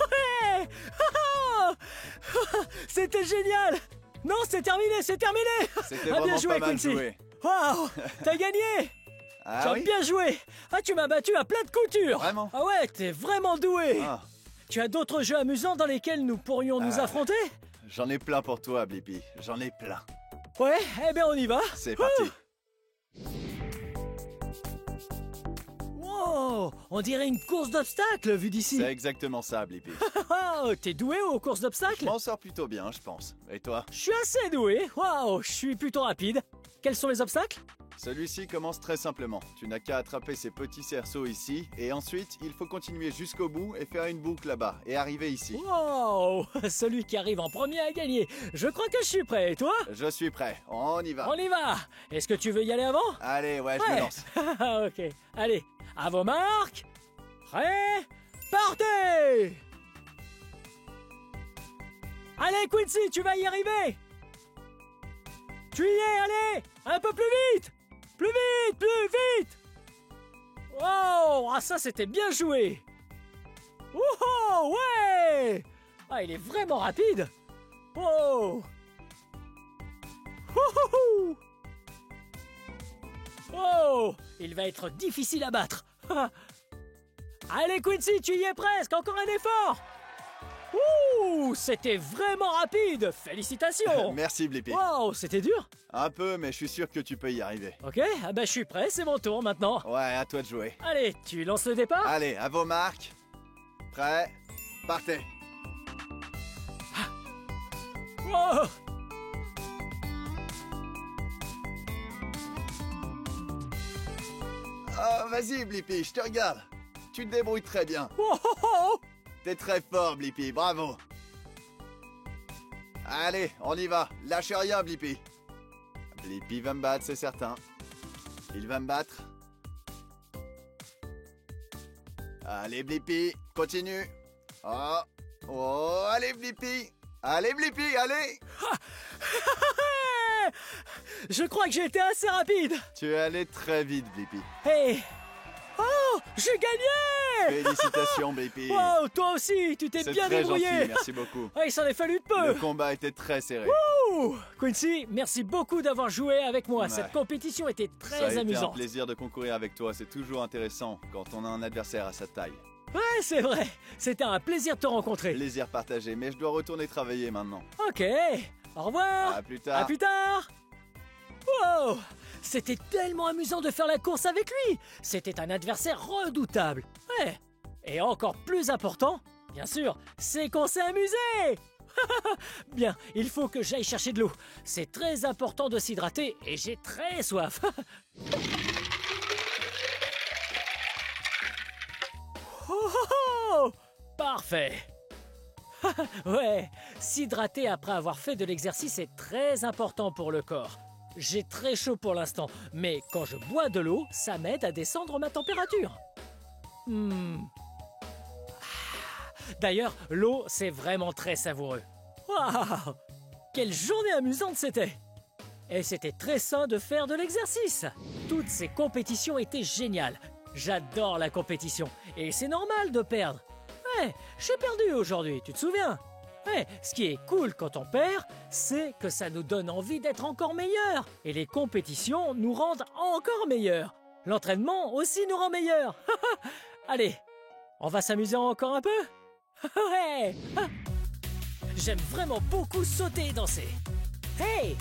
Ouais. C'était génial! Non, c'est terminé, c'est terminé! C'était Ah, bien vraiment joué, pas mal Quincy! joué. Waouh! T'as gagné! Tu Ah as oui? bien joué! Ah, tu m'as battu à plein de coutures! Vraiment? Ah ouais, t'es vraiment doué! Ah, Tu as d'autres jeux amusants dans lesquels nous pourrions nous affronter? j'en ai plein pour toi, Blippi. J'en ai plein. Ouais, eh bien on y va! C'est parti. Wow! On dirait une course d'obstacles vu d'ici! C'est exactement ça, Blippi. Oh, t'es doué aux courses Je d'obstacles? m'en sors plutôt bien, je pense. Et toi? Je suis assez doué! Waouh! Je suis plutôt rapide! Quels sont les obstacles? Celui-ci commence très simplement. Tu n'as qu'à attraper ces petits cerceaux ici, et ensuite, il faut continuer jusqu'au bout et faire une boucle là-bas, et arriver ici. Wow! Celui qui arrive en premier a gagné! Je crois que je suis prêt, et toi? Je suis prêt, on y va. On y va! Est-ce que tu veux y aller avant? Allez, ouais, je me lance. Ok, allez, à vos marques! Prêt? Partez! Allez, Quincy, tu vas y arriver! Tu y es, allez! Un peu plus vite! Plus vite, plus vite! Wow! Ah, ça, c'était bien joué! Wouhou! Ouais! Ah, il est vraiment rapide! Wow! Wouhou! Oh! Il va être difficile à battre! Allez, Quincy, tu y es presque! Encore un effort! Ouh! C'était vraiment rapide! Félicitations! Merci, Blippi. Wow! C'était dur! Un peu, mais je suis sûr que tu peux y arriver. Ok, ah bah je suis prêt, c'est mon tour maintenant. Ouais, à toi de jouer. Allez, tu lances le départ? Allez, à vos marques. Prêt? Partez. Oh! Oh, vas-y, Blippi, je te regarde. Tu te débrouilles très bien. Oh, oh, oh. T'es très fort, Blippi, bravo. Allez, on y va. Lâche rien, Blippi. Blippi va me battre, c'est certain. Il va me battre. Allez, Blippi, continue. Oh, oh, allez, Blippi. Allez, Blippi, allez. Je crois que j'ai été assez rapide. Tu es allé très vite, Blippi. Hey! Oh! J'ai gagné! Félicitations, Blippi. Wow, toi aussi, tu t'es C'est bien très débrouillé. gentil, merci beaucoup. Ouais, il s'en est fallu peu. Le combat était très serré. Ouh! Quincy, merci beaucoup d'avoir joué avec moi. Ouais. Cette compétition était Ça a très été un amusante. plaisir de concourir avec toi. C'est toujours intéressant quand on a un adversaire à sa taille. Ouais, c'est vrai. C'était un plaisir de te rencontrer. Plaisir partagé, mais je dois retourner travailler maintenant. Ok. Au revoir. À plus tard. À plus tard. Wow! C'était tellement amusant de faire la course avec lui. C'était un adversaire redoutable. Ouais. Et encore plus important, bien sûr, c'est qu'on s'est amusé. Bien, il faut que j'aille chercher de l'eau. C'est très important de s'hydrater et j'ai très soif. Oh, oh, oh! Parfait. Ouais, s'hydrater après avoir fait de l'exercice est très important pour le corps. J'ai très chaud pour l'instant, mais quand je bois de l'eau, ça m'aide à descendre ma température. D'ailleurs, l'eau, c'est vraiment très savoureux. Waouh! Quelle journée amusante c'était! Et c'était très sain de faire de l'exercice. Toutes ces compétitions étaient géniales. J'adore la compétition. Et c'est normal de perdre. Ouais, j'ai perdu aujourd'hui, tu te souviens? Ouais, ce qui est cool quand on perd, c'est que ça nous donne envie d'être encore meilleurs. Et les compétitions nous rendent encore meilleurs. L'entraînement aussi nous rend meilleurs. Allez, on va s'amuser encore un peu? Ouais! J'aime vraiment beaucoup sauter et danser. Hey!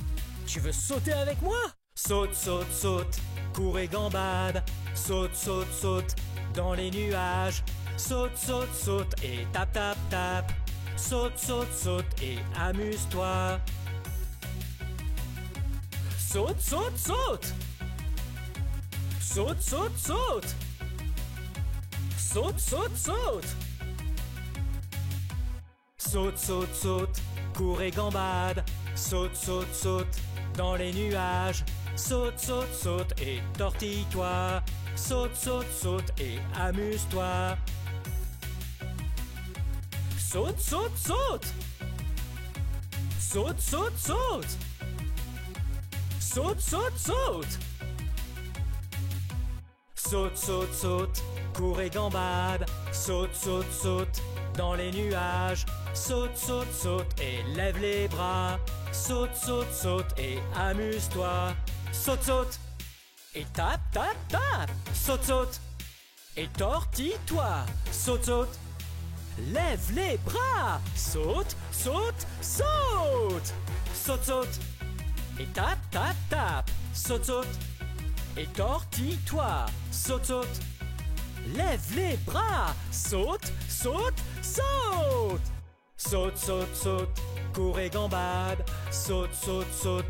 Tu veux sauter avec moi? Saute, saute, saute, cours et gambade. Saute, saute, saute, dans les nuages. Saute, saute, saute et tape, tape, tape. Saute, saute, saute et amuse-toi. Saute, saute, saute. Saute, saute, saute. Saute, saute, saute. Saute, saute, saute, cours et gambade. Saute, saute, saute, dans les nuages. Saute, saute, saute et tortille-toi. Saute, saute, saute et amuse-toi. Saute, saute, saute. Saute, saute, saute. Saute, saute, saute. Saute, saute, saute, cours et gambade. Saute, saute, saute, dans les nuages. Saute, saute, saute et lève les bras. Saute, saute, saute et amuse-toi. Saute, saute et tape, tape, tape. Saute, saute et tortille-toi. Saute, saute. Lève les bras. Saute, saute, saute. Saute, saute et tape, tape, tape. Saute, saute et tortille-toi. Saute, saute. Lève les bras. Saute, saute, saute. Saute, saute, saute, cours et gambade. Saute, saute, saute,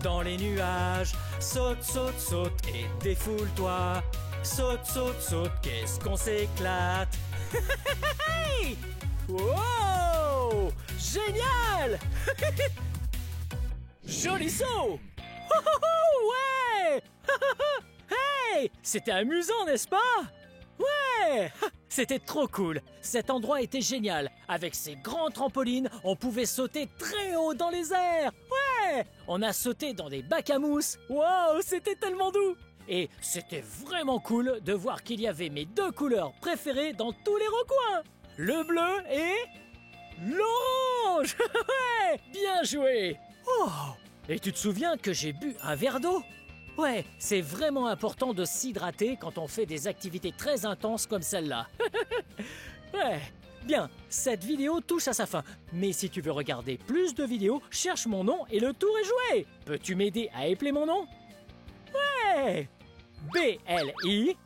dans les nuages. Saute, saute, saute et défoule-toi. Saute, saute, saute, qu'est-ce qu'on s'éclate. Wow! Génial! Joli saut! Ouais! Hey! C'était amusant, n'est-ce pas? Ouais! C'était trop cool. Cet endroit était génial. Avec ces grands trampolines, on pouvait sauter très haut dans les airs. Ouais! On a sauté dans des bacs à mousse. Wow! C'était tellement doux. Et c'était vraiment cool de voir qu'il y avait mes deux couleurs préférées dans tous les recoins. Le bleu et l'orange. Ouais, bien joué. Oh, et tu te souviens que j'ai bu un verre d'eau? Ouais, c'est vraiment important de s'hydrater quand on fait des activités très intenses comme celle-là. Ouais, bien, cette vidéo touche à sa fin. Mais si tu veux regarder plus de vidéos, cherche mon nom et le tour est joué. Peux-tu m'aider à épeler mon nom? Ouais! B-L-I-P-P-I.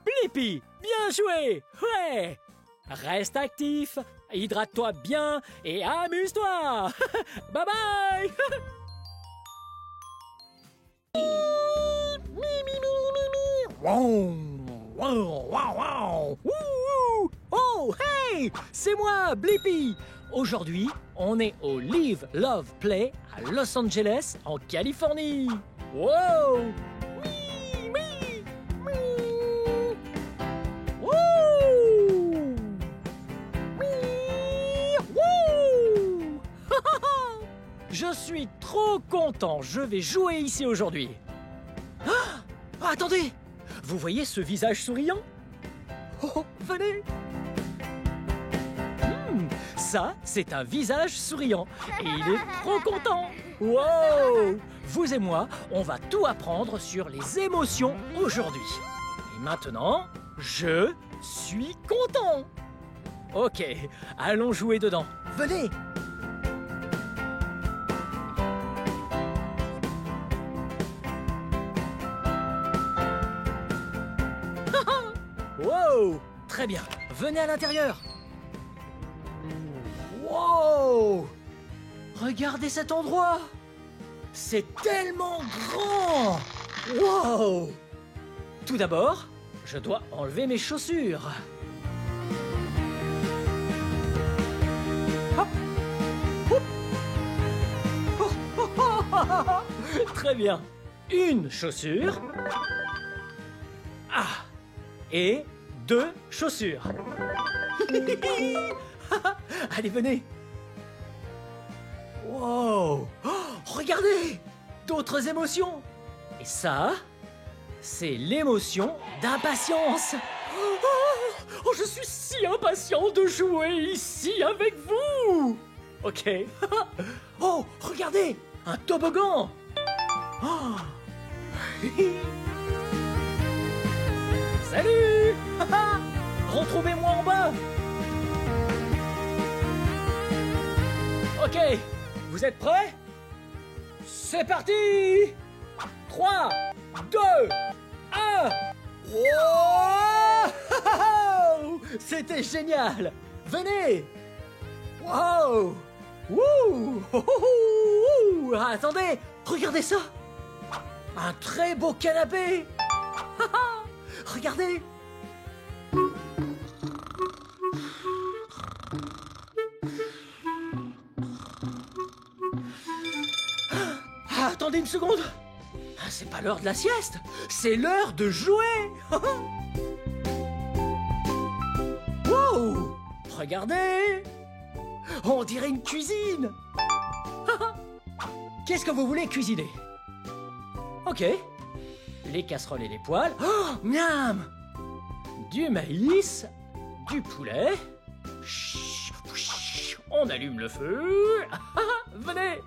Blippi, bien joué. Ouais. reste actif, hydrate-toi bien et amuse-toi. Bye bye. Wow, wow, wow, wow. Wouhou. Oh, hey, c'est moi, Blippi. Aujourd'hui, on est au Live, Love, Play à Los Angeles, en Californie. Wow. Oui, oui, oui. Wouh. Oui, wouh. Je suis trop content, je vais jouer ici aujourd'hui. Ah, attendez, vous voyez ce visage souriant? Oh, venez. Ça, c'est un visage souriant et il est trop content. Wow! Vous et moi, on va tout apprendre sur les émotions aujourd'hui. Et maintenant, je suis content. Ok, allons jouer dedans. Venez! Wow! Très bien, venez à l'intérieur. Wow! Regardez cet endroit! C'est tellement grand! Wow! Tout d'abord, je dois enlever mes chaussures. Hop! Hop! Oh, oh, oh, oh, oh. Très bien. Une chaussure. Ah! Et 2 chaussures. Allez, venez. Wow! Oh, regardez! D'autres émotions. Et ça, c'est l'émotion d'impatience. Oh, je suis si impatient de jouer ici avec vous. Ok. Oh, regardez! Un toboggan. Oh. Salut. Retrouvez-moi en bas. Ok, vous êtes prêts? C'est parti! 3, 2, 1. Wow! C'était génial! Venez! Wow! Wouh! Attendez, regardez ça! Un très beau canapé! Regardez! Attendez une seconde. C'est pas l'heure de la sieste, c'est l'heure de jouer. Wow! Regardez! On dirait une cuisine. Qu'est-ce que vous voulez cuisiner? Ok. Les casseroles et les poêles. Oh, miam! Du maïs, du poulet. On allume le feu. Venez!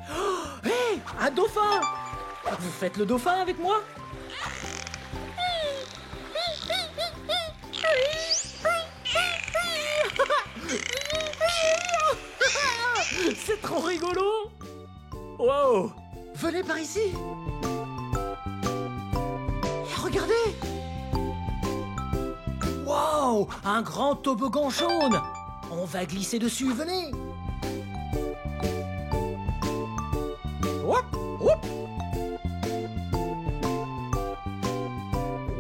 Oh, hé, un dauphin! Vous faites le dauphin avec moi? C'est trop rigolo! Wow! Venez par ici! Et regardez! Wow! Un grand toboggan jaune! On va glisser dessus, venez! Hop! Hop!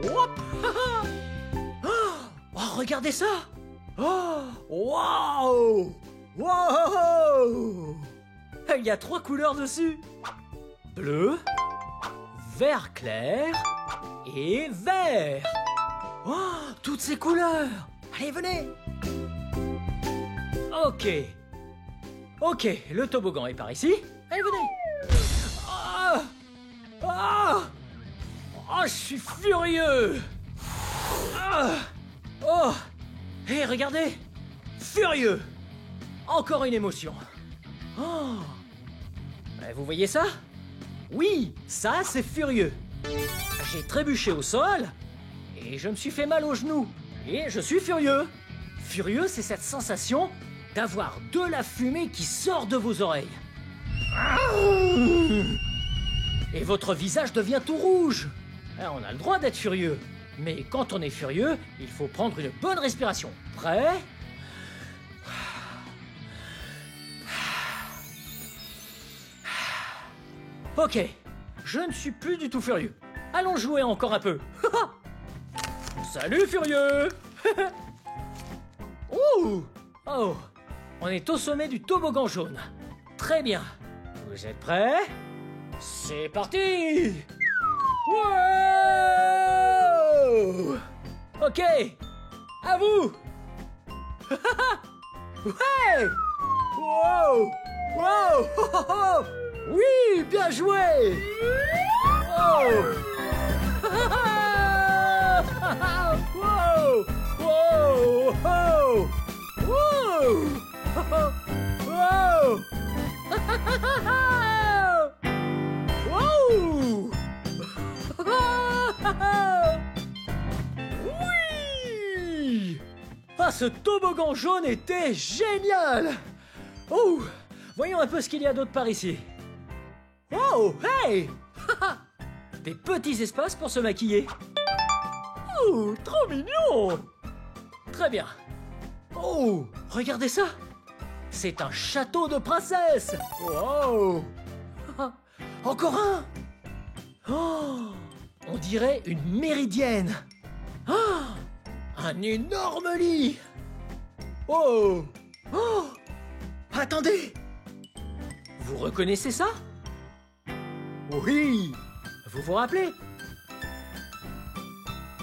Hop! Oh, regardez ça! Oh! Wow! Wow! Il y a 3 couleurs dessus. Bleu, vert clair et vert. Oh, toutes ces couleurs. Allez, venez. Ok. Ok, le toboggan est par ici. Allez, venez. Ah! Ah! Oh, je suis furieux. Ah! Oh! Hé, regardez. Furieux. Encore une émotion. Oh! Vous voyez ça? Oui, ça c'est furieux. J'ai trébuché au sol et je me suis fait mal au genou. Et je suis furieux. Furieux, c'est cette sensation d'avoir de la fumée qui sort de vos oreilles. Et votre visage devient tout rouge. On a le droit d'être furieux. Mais quand on est furieux, il faut prendre une bonne respiration. Prêt? Ok, je ne suis plus du tout furieux. Allons jouer encore un peu. Salut furieux. Ouh. Oh, on est au sommet du toboggan jaune. Très bien. Vous êtes prêts? C'est parti. Wow. Ok, à vous. Ouais. Wow. Wow. Oui, bien joué. Oh. Wow. Wow. Wow. Wow. Wow. Oui. Ah, ce toboggan jaune était génial. Oh, voyons un peu ce qu'il y a d'autre par ici. Oh, hey. Des petits espaces pour se maquiller. Oh, trop mignon. Très bien. Oh, regardez ça. C'est un château de princesse. Wow. Encore un. Oh, on dirait une méridienne. Ah, un énorme lit. Oh. Oh. Attendez. Vous reconnaissez ça? Oui. Vous vous rappelez?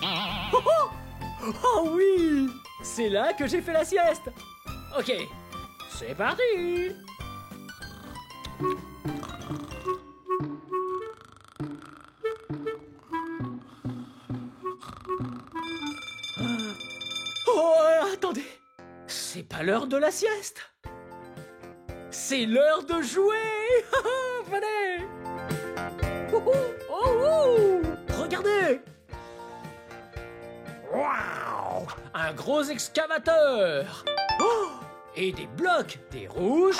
Oh, oh. Oh oui. C'est là que j'ai fait la sieste. Ok. C'est parti. Oh, attendez. C'est pas l'heure de la sieste. C'est l'heure de jouer. Venez. Oh, oh, oh. Regardez. Waouh. Un gros excavateur. Oh. Et des blocs, des rouges,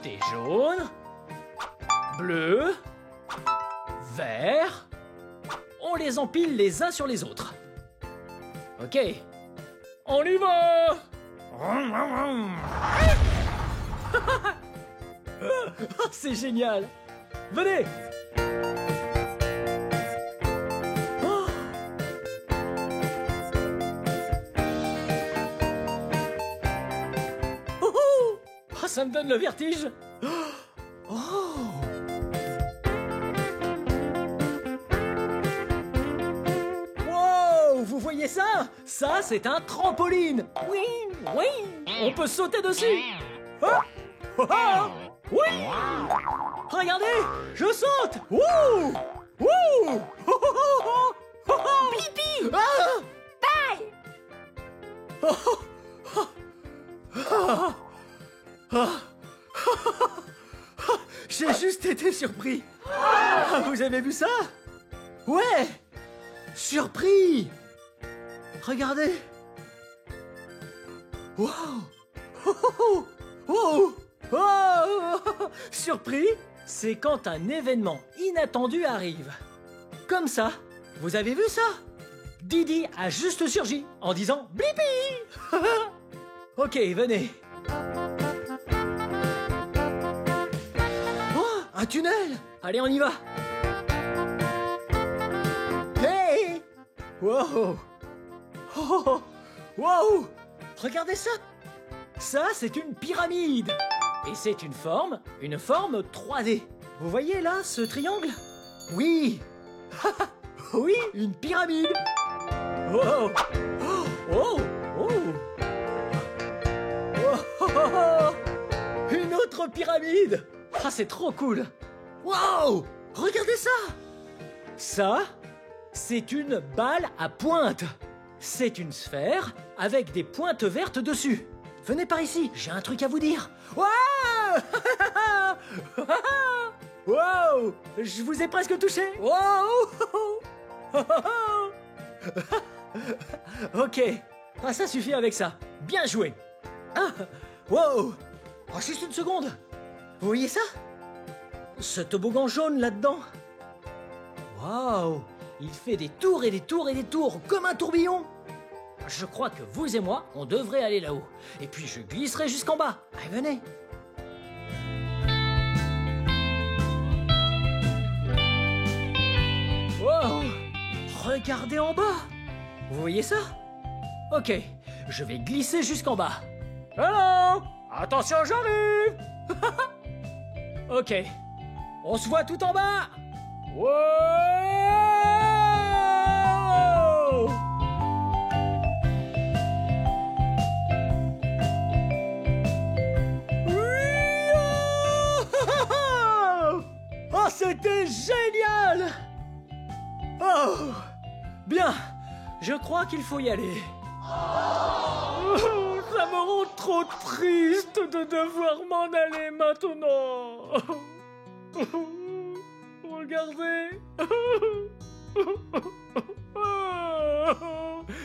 des jaunes, bleus, verts. On les empile les uns sur les autres. Ok, on y va. C'est génial. Venez. Ça me donne le vertige. Oh. Wow, vous voyez ça? Ça, c'est un trampoline. Oui, oui. On peut sauter dessus. Oh. Oh, oh. Oui. Regardez, je saute. Wouh. Wouh. Oh, oh, oh, oh, oh. Blippi. Ah. Bye. Oh, oh, oh. Oh. J'ai juste été surpris. Ah, vous avez vu ça? Ouais. Surpris. Regardez. Wow. Oh, oh, oh. Oh. Surpris, c'est quand un événement inattendu arrive. Comme ça. Vous avez vu ça? Didi a juste surgi en disant Blippi. Ok, venez. Un tunnel! Allez, on y va! Hey! Wow! Oh! Wow! Regardez ça! Ça, c'est une pyramide! Et c'est une forme 3D. Vous voyez là, ce triangle? Oui! Oui, une pyramide! Wow! Oh! Oh! Oh! Oh! Oh! Une autre pyramide! Ah, c'est trop cool! Wow! Regardez ça! Ça, c'est une balle à pointe. C'est une sphère avec des pointes vertes dessus. Venez par ici, j'ai un truc à vous dire. Wow! Wow! Je vous ai presque touché. Wow! Ok. Ah, ça suffit avec ça. Bien joué. Ah! Wow! Oh, juste une seconde. Vous voyez ça? Ce toboggan jaune là-dedans? Waouh! il fait des tours et des tours et des tours, comme un tourbillon. Je crois que vous et moi, on devrait aller là-haut. Et puis je glisserai jusqu'en bas. Allez, venez. Wow! Regardez en bas. Vous voyez ça? Ok, je vais glisser jusqu'en bas. Hello! Attention, j'arrive! Ok, on se voit tout en bas! Wow! Oh, c'était génial! Oh! Bien, je crois qu'il faut y aller. Ça me rend trop triste de devoir m'en aller maintenant. Regardez.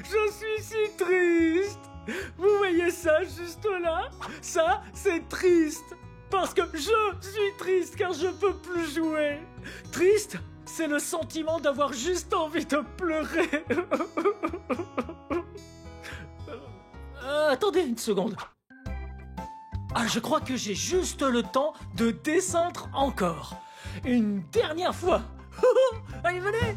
Je suis si triste. Vous voyez ça juste là? Ça, c'est triste. Parce que je suis triste car je peux plus jouer. Triste, c'est le sentiment d'avoir juste envie de pleurer. Attendez une seconde. Ah, je crois que j'ai juste le temps de descendre encore. Une dernière fois. Allez, venez.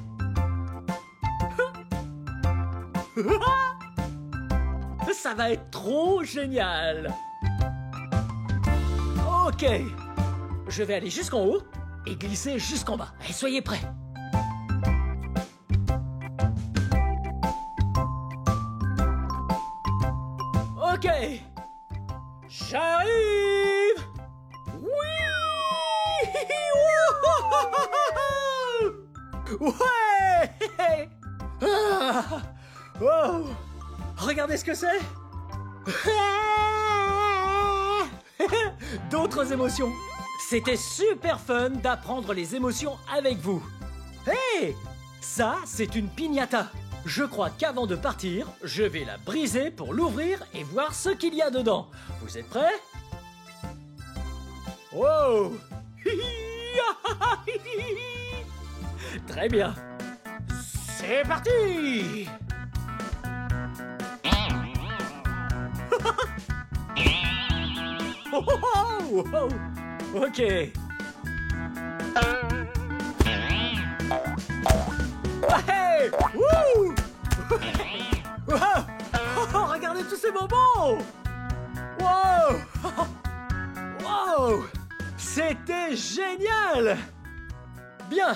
Ça va être trop génial. Ok. Je vais aller jusqu'en haut et glisser jusqu'en bas. Allez, soyez prêts. Ok. J'arrive. Oui. Ouais. Ah. Oh. Regardez ce que c'est. D'autres émotions. C'était super fun d'apprendre les émotions avec vous. Hey! Ça, c'est une piñata. Je crois qu'avant de partir, je vais la briser pour l'ouvrir et voir ce qu'il y a dedans. Vous êtes prêts? Wow! Très bien. C'est parti! Oh, oh, oh, oh. Ok. Hey! Wouh! Oh, regardez tous ces bonbons! Wow! Wow! C'était génial! Bien!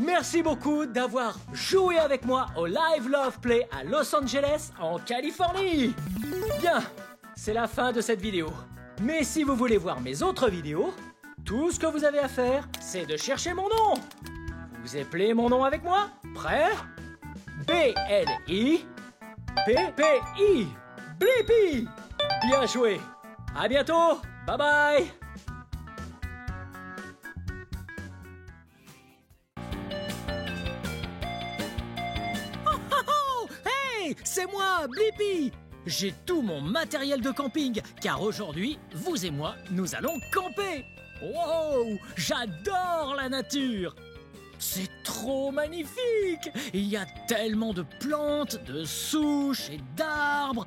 Merci beaucoup d'avoir joué avec moi au Live Love Play à Los Angeles, en Californie! Bien! C'est la fin de cette vidéo. Mais si vous voulez voir mes autres vidéos, tout ce que vous avez à faire, c'est de chercher mon nom. Vous appelez mon nom avec moi? Prêt? B-L-I P-P-I Blippi! Bien joué! À bientôt! Bye bye! Hey! C'est moi, Blippi! J'ai tout mon matériel de camping, car aujourd'hui, vous et moi, nous allons camper. Wow! J'adore la nature! C'est trop magnifique! Il y a tellement de plantes, de souches et d'arbres.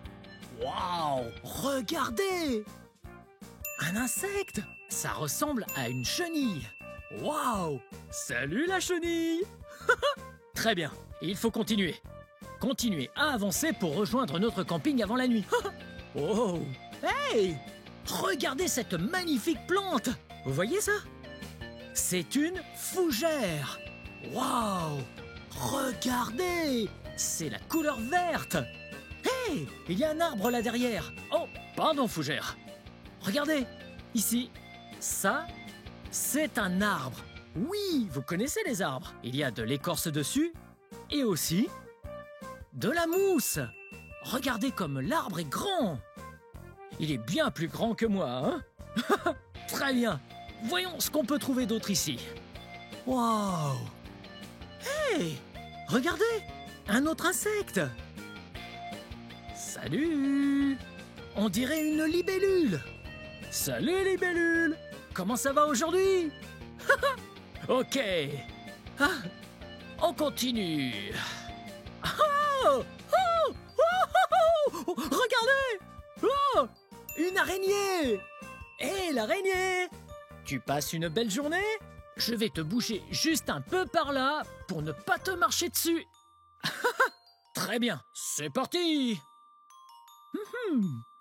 Waouh! Regardez! Un insecte! Ça ressemble à une chenille. Waouh! Salut la chenille! Très bien, il faut continuer. Continuez à avancer pour rejoindre notre camping avant la nuit. Oh! Hey! Regardez cette magnifique plante! Vous voyez ça? C'est une fougère. Waouh! Regardez! C'est la couleur verte. Hey! Il y a un arbre là derrière. Oh, pardon, fougère. Regardez, ici. Ça, c'est un arbre. Oui, vous connaissez les arbres. Il y a de l'écorce dessus et aussi de la mousse. Regardez comme l'arbre est grand. Il est bien plus grand que moi, hein? Très bien. Voyons ce qu'on peut trouver d'autre ici. Waouh! Hey! Regardez! Un autre insecte! Salut! On dirait une libellule! Salut libellule! Comment ça va aujourd'hui? Ok! Ah! on continue. Oh, oh, oh, oh, regardez! Oh, une araignée! Hé, l'araignée! Tu passes une belle journée? Je vais te bouger juste un peu par là pour ne pas te marcher dessus. Très bien, c'est parti!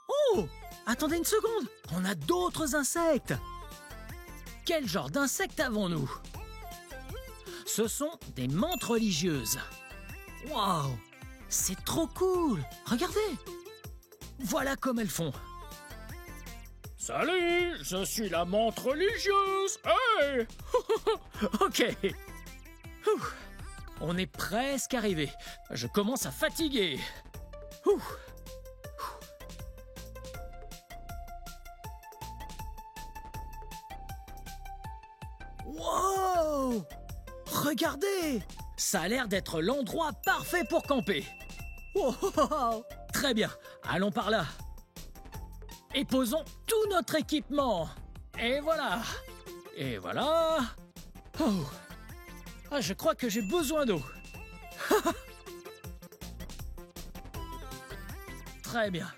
Oh, attendez une seconde, on a d'autres insectes. Quel genre d'insectes avons-nous? Ce sont des menthes religieuses. Waouh, c'est trop cool. Regardez. Voilà comme elles font. Salut, je suis la menthe religieuse. Hey. Ok. Ouh. On est presque arrivé. Je commence à fatiguer. Ouh. Wow! Regardez! Ça a l'air d'être l'endroit parfait pour camper. Wow! Très bien, allons par là. Et posons tout notre équipement. Et voilà. Et voilà. Oh. Ah, je crois que j'ai besoin d'eau. Très bien.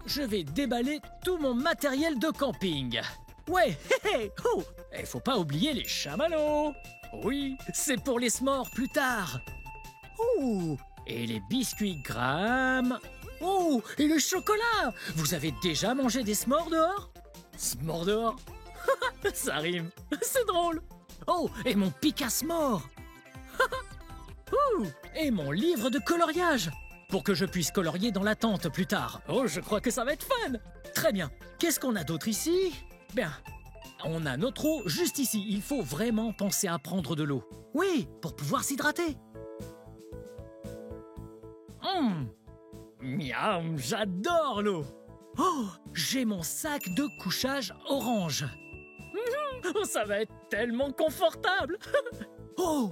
Je vais déballer tout mon matériel de camping. Ouais, hé, hé, oh. Et faut pas oublier les chamallows. Oui, c'est pour les s'mores plus tard. Oh, et les biscuits Graham. Oh, et le chocolat. Vous avez déjà mangé des s'mores dehors? S'mores dehors? Ça rime, c'est drôle. Oh, et mon pic à s'mores. Et mon livre de coloriage, pour que je puisse colorier dans la tente plus tard. Oh, je crois que ça va être fun. Très bien, qu'est-ce qu'on a d'autre ici? Bien, on a notre eau juste ici. Il faut vraiment penser à prendre de l'eau. Oui, pour pouvoir s'hydrater. Miam, j'adore l'eau. Oh, j'ai mon sac de couchage orange. Ça va être tellement confortable. Oh,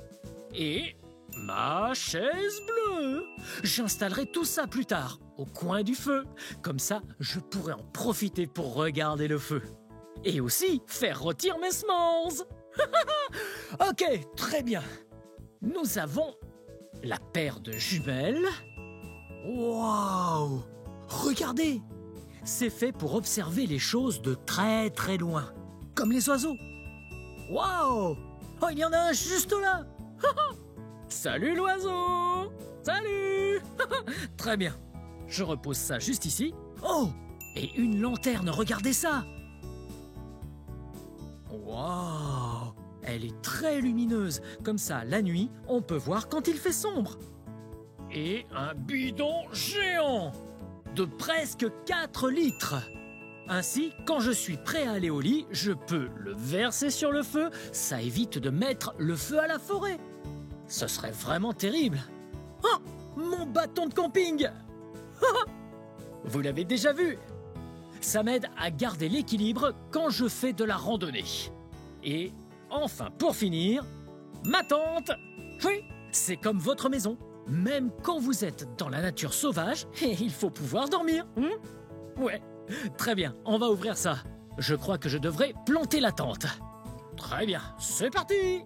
et ma chaise bleue. J'installerai tout ça plus tard, au coin du feu. Comme ça, je pourrai en profiter pour regarder le feu. Et aussi faire rôtir mes s'mores. Ok, très bien. Nous avons la paire de jumelles. Waouh! Regardez! C'est fait pour observer les choses de très très loin. Comme les oiseaux. Waouh! Oh, il y en a un juste là. Salut l'oiseau! Salut! Très bien. Je repose ça juste ici. Oh! Et une lanterne, regardez ça! Waouh! Elle est très lumineuse. Comme ça, la nuit, on peut voir quand il fait sombre. Et un bidon géant de presque 4 litres. Ainsi, quand je suis prêt à aller au lit, je peux le verser sur le feu. Ça évite de mettre le feu à la forêt. Ce serait vraiment terrible. Oh, mon bâton de camping. Vous l'avez déjà vu. Ça m'aide à garder l'équilibre quand je fais de la randonnée. Et enfin, pour finir, ma tente. Oui, c'est comme votre maison. Même quand vous êtes dans la nature sauvage, il faut pouvoir dormir. Ouais, très bien, on va ouvrir ça. Je crois que je devrais planter la tente. Très bien, c'est parti!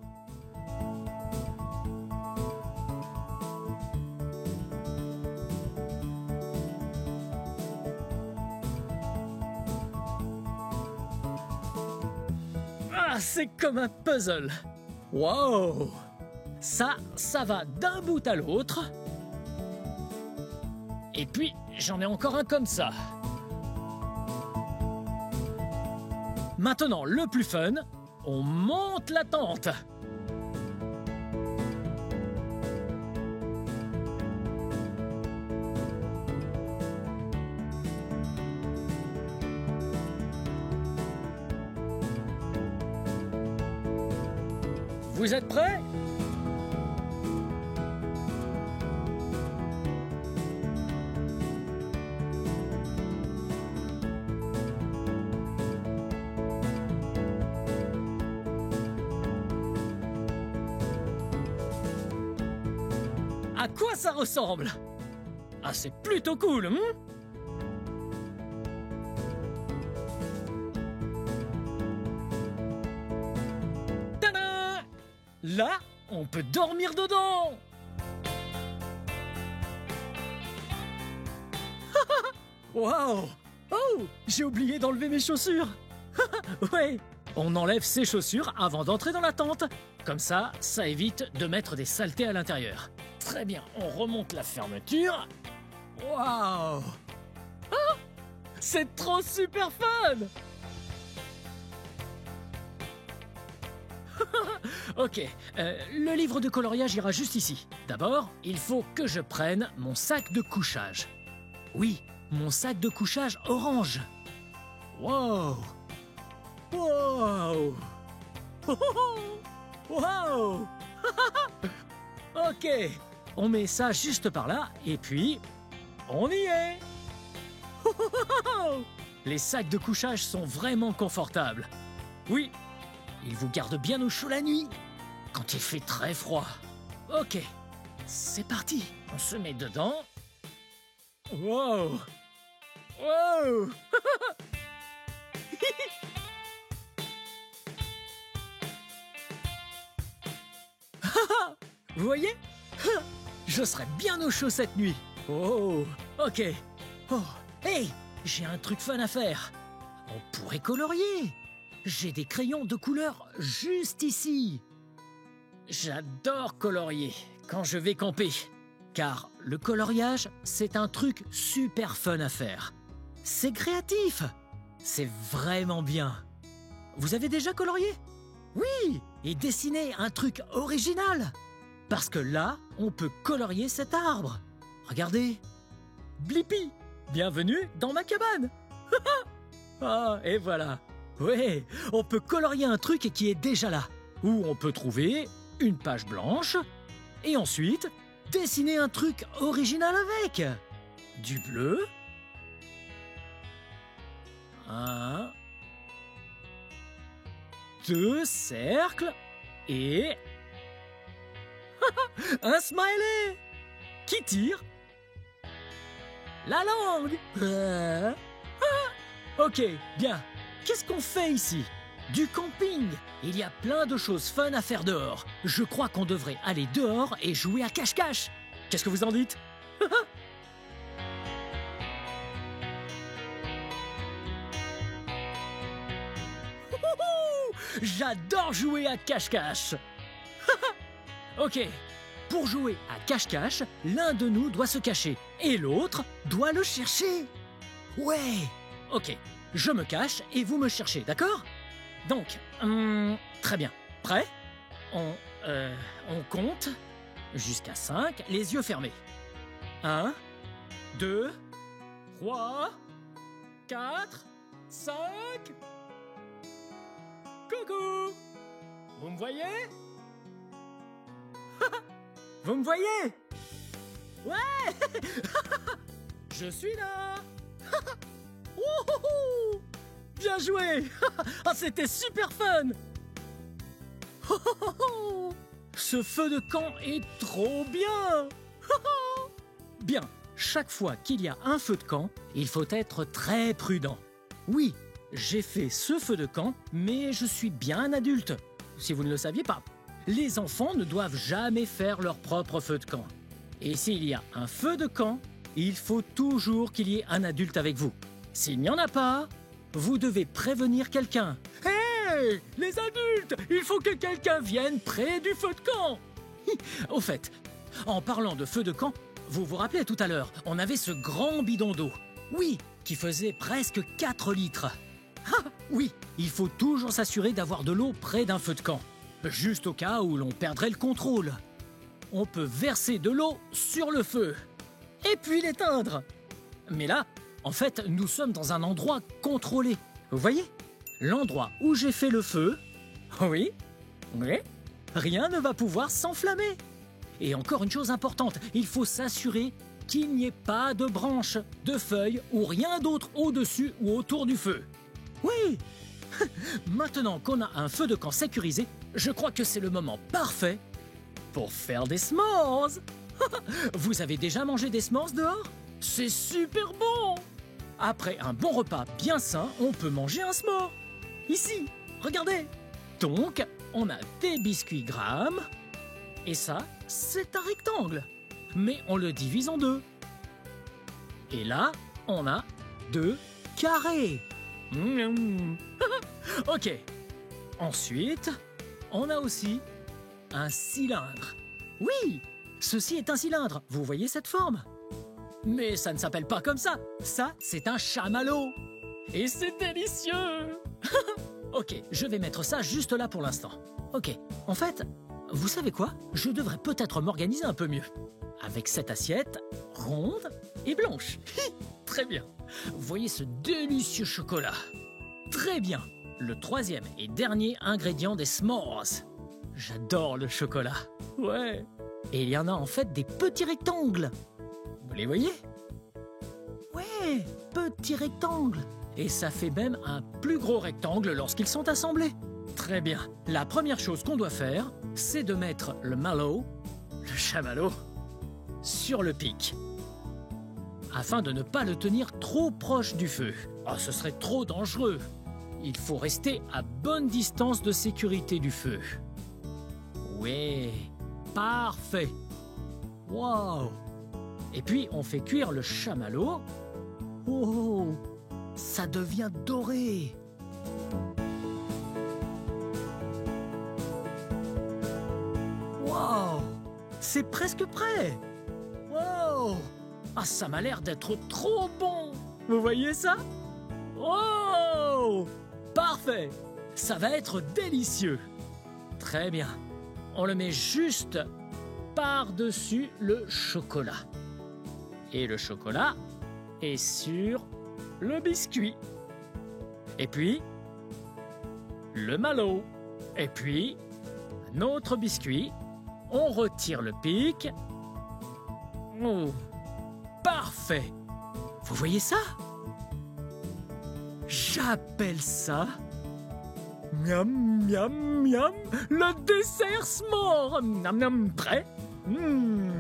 Ah, c'est comme un puzzle. Wow! Ça va d'un bout à l'autre. Et puis, j'en ai encore un comme ça. Maintenant, le plus fun, on monte la tente. Vous êtes prêts ? À quoi ça ressemble? Ah, c'est plutôt cool, Tada! Là, On peut dormir dedans. Waouh! Oh! J'ai oublié d'enlever mes chaussures. Ouais! On enlève ses chaussures avant d'entrer dans la tente. Comme ça, ça évite de mettre des saletés à l'intérieur. Très bien, on remonte la fermeture. Waouh! Ah! C'est trop super fun! Ok, le livre de coloriage ira juste ici. D'abord, il faut que je prenne mon sac de couchage. Oui, mon sac de couchage orange. Wow! Wow! Wow! Ok, on met ça juste par là et puis on y est. Les sacs de couchage sont vraiment confortables. Oui, ils vous gardent bien au chaud la nuit quand il fait très froid. Ok, c'est parti. On se met dedans. Wow! Wow! Vous voyez? Je serai bien au chaud cette nuit. Oh, ok. Oh, hey, j'ai un truc fun à faire. On pourrait colorier. J'ai des crayons de couleur juste ici. J'adore colorier quand je vais camper. Car le coloriage, c'est un truc super fun à faire. C'est créatif. C'est vraiment bien. Vous avez déjà colorié? Oui, et dessiné un truc original. Parce que là, on peut colorier cet arbre. Regardez. Blippi, bienvenue dans ma cabane. Ah, et voilà. Ouais, on peut colorier un truc qui est déjà là. Ou on peut trouver une page blanche et ensuite dessiner un truc original avec. Du bleu. 1, 2 cercles et un smiley qui tire la langue. Ok, bien. Qu'est-ce qu'on fait ici? Du camping. Il y a plein de choses fun à faire dehors. Je crois qu'on devrait aller dehors et jouer à cache-cache. Qu'est-ce que vous en dites? J'adore jouer à cache-cache. Ok, pour jouer à cache-cache, l'un de nous doit se cacher et l'autre doit le chercher. Ouais. Ok, je me cache et vous me cherchez, d'accord? Donc, très bien. Prêt? On compte jusqu'à 5, les yeux fermés. 1, 2, 3, 4, 5... Coucou! Vous me voyez? Vous me voyez? Ouais! Je suis là! Wouhou! Bien joué! Ah, c'était super fun! Ce feu de camp est trop bien! Bien, chaque fois qu'il y a un feu de camp, il faut être très prudent. Oui, j'ai fait ce feu de camp, mais je suis bien un adulte. Si vous ne le saviez pas, les enfants ne doivent jamais faire leur propre feu de camp. Et s'il y a un feu de camp, il faut toujours qu'il y ait un adulte avec vous. S'il n'y en a pas, vous devez prévenir quelqu'un. Hey, les adultes, il faut que quelqu'un vienne près du feu de camp. Au fait, en parlant de feu de camp, vous vous rappelez tout à l'heure, on avait ce grand bidon d'eau. Oui, qui faisait presque 4 litres. Ah, oui, il faut toujours s'assurer d'avoir de l'eau près d'un feu de camp. Juste au cas où l'on perdrait le contrôle. On peut verser de l'eau sur le feu. Et puis l'éteindre. Mais là, en fait, nous sommes dans un endroit contrôlé. Vous voyez? L'endroit où j'ai fait le feu, oui, rien ne va pouvoir s'enflammer. Et encore une chose importante, il faut s'assurer qu'il n'y ait pas de branches, de feuilles ou rien d'autre au-dessus ou autour du feu. Oui. Maintenant qu'on a un feu de camp sécurisé, je crois que c'est le moment parfait pour faire des s'mores. Vous avez déjà mangé des s'mores dehors? C'est super bon. Après un bon repas bien sain, on peut manger un s'more. Ici, regardez. Donc, on a des biscuits Graham, Et ça, c'est un rectangle. Mais on le divise en deux. Et là, on a 2 carrés. Ok. Ensuite, on a aussi un cylindre. Oui, ceci est un cylindre. Vous voyez cette forme? Mais ça ne s'appelle pas comme ça. Ça, c'est un chamallow. Et c'est délicieux. Ok, je vais mettre ça juste là pour l'instant. Ok, en fait, vous savez quoi? Je devrais peut-être m'organiser un peu mieux. Avec cette assiette ronde et blanche. Très bien. Voyez ce délicieux chocolat. Très bien. Le troisième et dernier ingrédient des s'mores. J'adore le chocolat. Ouais. Et il y en a en fait des petits rectangles. Vous les voyez? Ouais, petits rectangles. Et ça fait même un plus gros rectangle lorsqu'ils sont assemblés. Très bien. La première chose qu'on doit faire, c'est de mettre le mallow, le chamallow, sur le pic. Afin de ne pas le tenir trop proche du feu. Oh, ce serait trop dangereux. Il faut rester à bonne distance de sécurité du feu. Ouais, parfait. Wow. Et puis, on fait cuire le chamallow. Oh, ça devient doré. Wow, c'est presque prêt. Wow. Ah, ça m'a l'air d'être trop bon. Vous voyez ça? Oh, parfait. Ça va être délicieux. Très bien. On le met juste par-dessus le chocolat. Et le chocolat est sur le biscuit. Et puis, le mallow. Et puis, un autre biscuit. On retire le pic. Oh, parfait. Vous voyez ça? J'appelle ça... Miam, miam, miam, le dessert s'more. Miam, miam, prêt? Miam.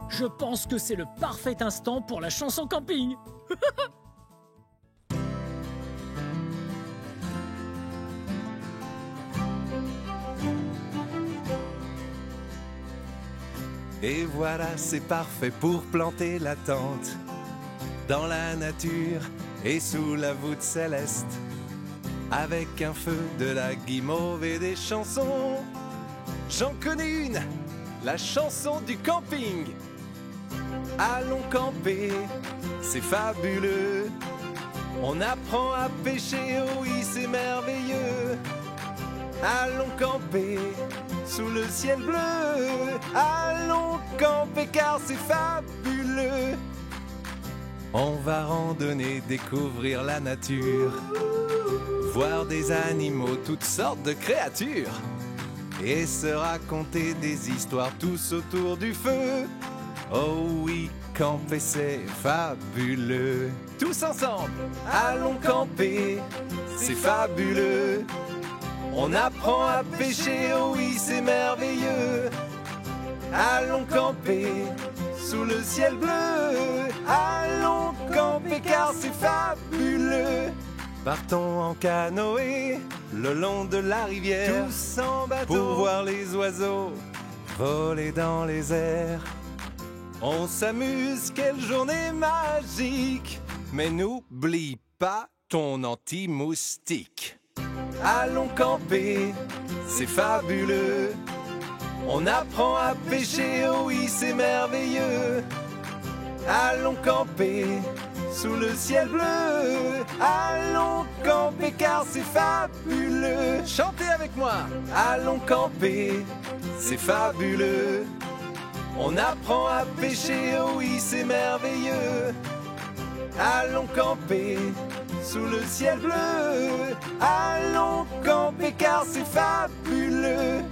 Je pense que c'est le parfait instant pour la chanson camping. Et voilà, c'est parfait pour planter la tente dans la nature et sous la voûte céleste, avec un feu, de la guimauve et des chansons. J'en connais une, la chanson du camping. Allons camper, c'est fabuleux. On apprend à pêcher, oh oui, c'est merveilleux. Allons camper sous le ciel bleu. Allons camper car c'est fabuleux. On va randonner, découvrir la nature, voir des animaux, toutes sortes de créatures, et se raconter des histoires tous autour du feu. Oh oui, camper c'est fabuleux. Tous ensemble, allons camper, c'est fabuleux. On apprend à pêcher, oh oui, c'est merveilleux. Allons camper sous le ciel bleu. Allons camper car c'est fabuleux. Partons en canoë le long de la rivière, tous en bateau, pour voir les oiseaux voler dans les airs. On s'amuse, quelle journée magique. Mais n'oublie pas ton anti-moustique. Allons camper, c'est fabuleux. On apprend à pêcher, oh oui, c'est merveilleux. Allons camper sous le ciel bleu. Allons camper car c'est fabuleux. Chantez avec moi. Allons camper, c'est fabuleux. On apprend à pêcher, oh oui, c'est merveilleux. Allons camper sous le ciel bleu. Allons camper car c'est fabuleux.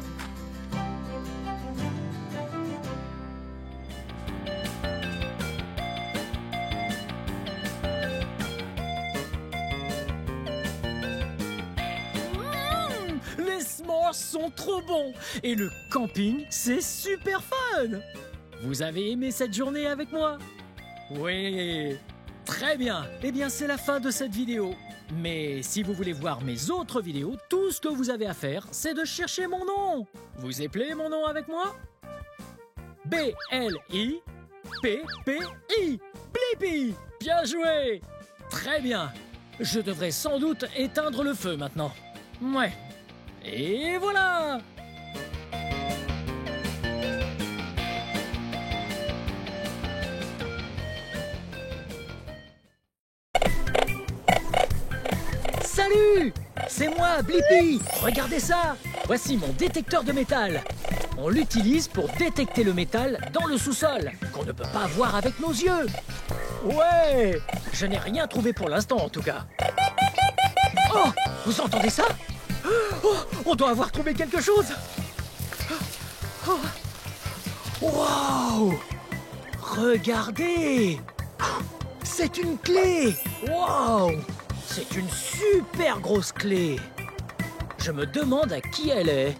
Les s'mores sont trop bons et le camping, c'est super fun. Vous avez aimé cette journée avec moi? Oui. Très bien. Eh bien, c'est la fin de cette vidéo. Mais si vous voulez voir mes autres vidéos, tout ce que vous avez à faire, c'est de chercher mon nom. Vous appelez mon nom avec moi? B-L-I-P-P-I. Blippi. Bien joué. Très bien. Je devrais sans doute éteindre le feu maintenant. Ouais. Et voilà. Salut! C'est moi, Blippi! Regardez ça! Voici mon détecteur de métal. On l'utilise pour détecter le métal dans le sous-sol, qu'on ne peut pas voir avec nos yeux. Ouais! Je n'ai rien trouvé pour l'instant, en tout cas. Oh! Vous entendez ça? Oh, on doit avoir trouvé quelque chose! Oh. Wow! Regardez! C'est une clé! Wow! C'est une super grosse clé. Je me demande à qui elle est.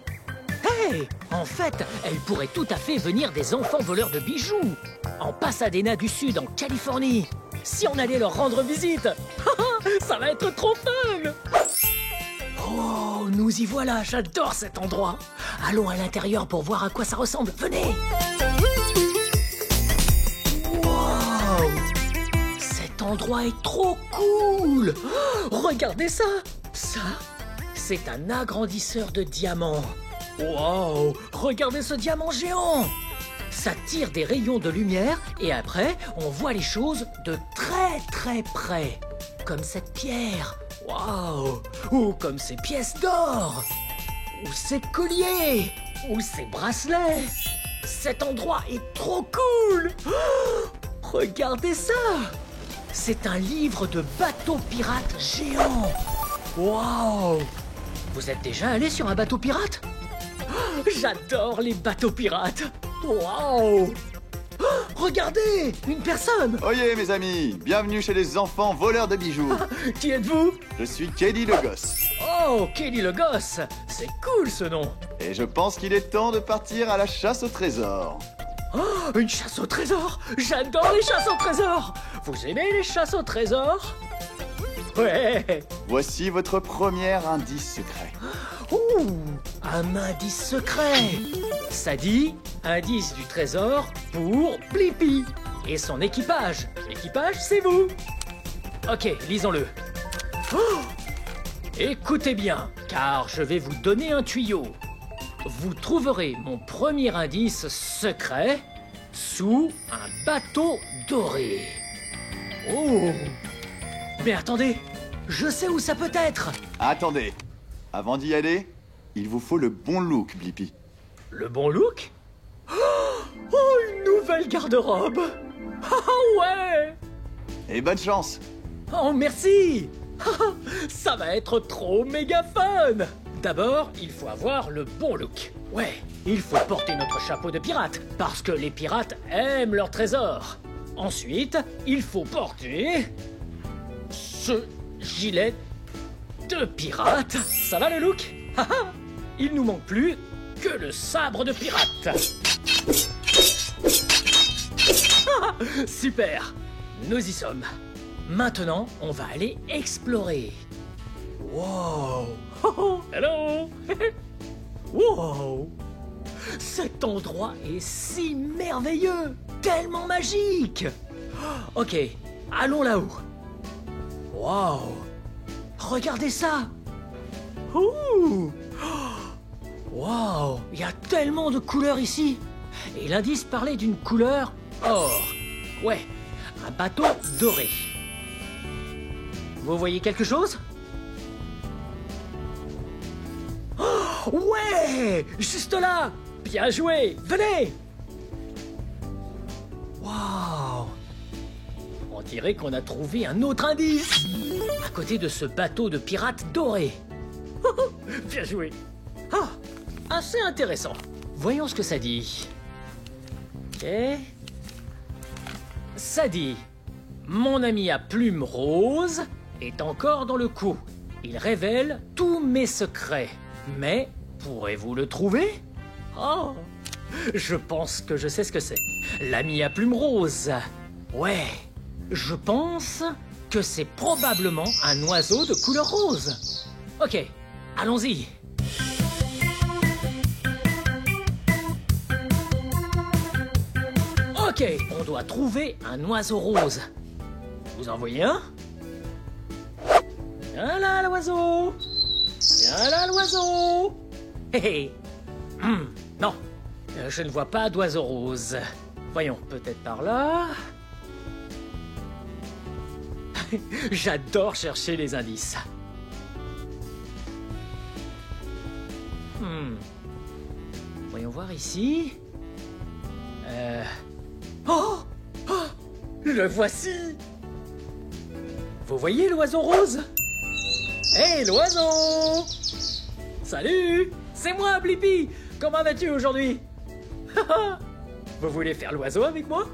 Hey! En fait, elle pourrait tout à fait venir des enfants voleurs de bijoux, en Pasadena du Sud, en Californie. Si on allait leur rendre visite, ça va être trop fun! Oh, nous y voilà, j'adore cet endroit. Allons à l'intérieur pour voir à quoi ça ressemble. Venez! Wow! Cet endroit est trop cool! Oh, regardez ça! Ça, c'est un agrandisseur de diamants. Wow! Regardez ce diamant géant! Ça tire des rayons de lumière et après, on voit les choses de très très près. Comme cette pierre. Waouh! Ou comme ces pièces d'or. Ou ces colliers. Ou ces bracelets. Cet endroit est trop cool! Oh, regardez ça! C'est un livre de bateaux pirates géants. Waouh! Vous êtes déjà allé sur un bateau pirate? Oh, j'adore les bateaux pirates. Waouh! Oh, regardez! Une personne! Oyez mes amis, bienvenue chez les enfants voleurs de bijoux. Qui êtes-vous? Je suis Kelly le gosse. Oh, Kelly le gosse! C'est cool ce nom! Et je pense qu'il est temps de partir à la chasse au trésor. Oh, une chasse au trésor! J'adore les chasses au trésor! Vous aimez les chasses au trésor? Ouais! Voici votre premier indice secret. Ouh! Un indice secret! Ça dit indice du trésor pour Blippi et son équipage. L'équipage, c'est vous! Ok, lisons-le. Oh! Écoutez bien, car je vais vous donner un tuyau. Vous trouverez mon premier indice secret sous un bateau doré. Oh! Mais attendez, je sais où ça peut être. Attendez, avant d'y aller, il vous faut le bon look, Blippi. Le bon look? Oh, une nouvelle garde-robe. Oh ouais! Et bonne chance. Oh, merci. Ça va être trop méga fun. D'abord, il faut avoir le bon look. Ouais, il faut porter notre chapeau de pirate, parce que les pirates aiment leurs trésors. Ensuite, il faut porter ce gilet de pirate. Ça va le look? Il nous manque plus que le sabre de pirate. Super, nous y sommes. Maintenant, on va aller explorer. Wow. Hello. Wow. Cet endroit est si merveilleux, tellement magique. Ok, allons là-haut. Wow. Regardez ça. Ouh. Wow, il y a tellement de couleurs ici. Et l'indice parlait d'une couleur or. Ouais, un bateau doré. Vous voyez quelque chose? Oh, ouais, juste là. Bien joué, venez. Wow. On dirait qu'on a trouvé un autre indice. À côté de ce bateau de pirates doré. Bien joué. Ah, assez intéressant. Voyons ce que ça dit. Ok. Ça dit: mon ami à plumes roses est encore dans le coup. Il révèle tous mes secrets. Mais pourrez-vous le trouver? Oh, je pense que je sais ce que c'est. L'ami à plumes roses. Ouais. Je pense que c'est probablement un oiseau de couleur rose. Ok, allons-y. Ok, on doit trouver un oiseau rose. Vous en voyez un? Viens là, l'oiseau! Viens là, l'oiseau! Hé hé! Non, je ne vois pas d'oiseau rose. Voyons, peut-être par là. J'adore chercher les indices. Voyons voir ici. Oh! Oh! Le voici! Vous voyez l'oiseau rose? Hé, l'oiseau! Salut! C'est moi, Blippi! Comment vas-tu aujourd'hui? Vous voulez faire l'oiseau avec moi?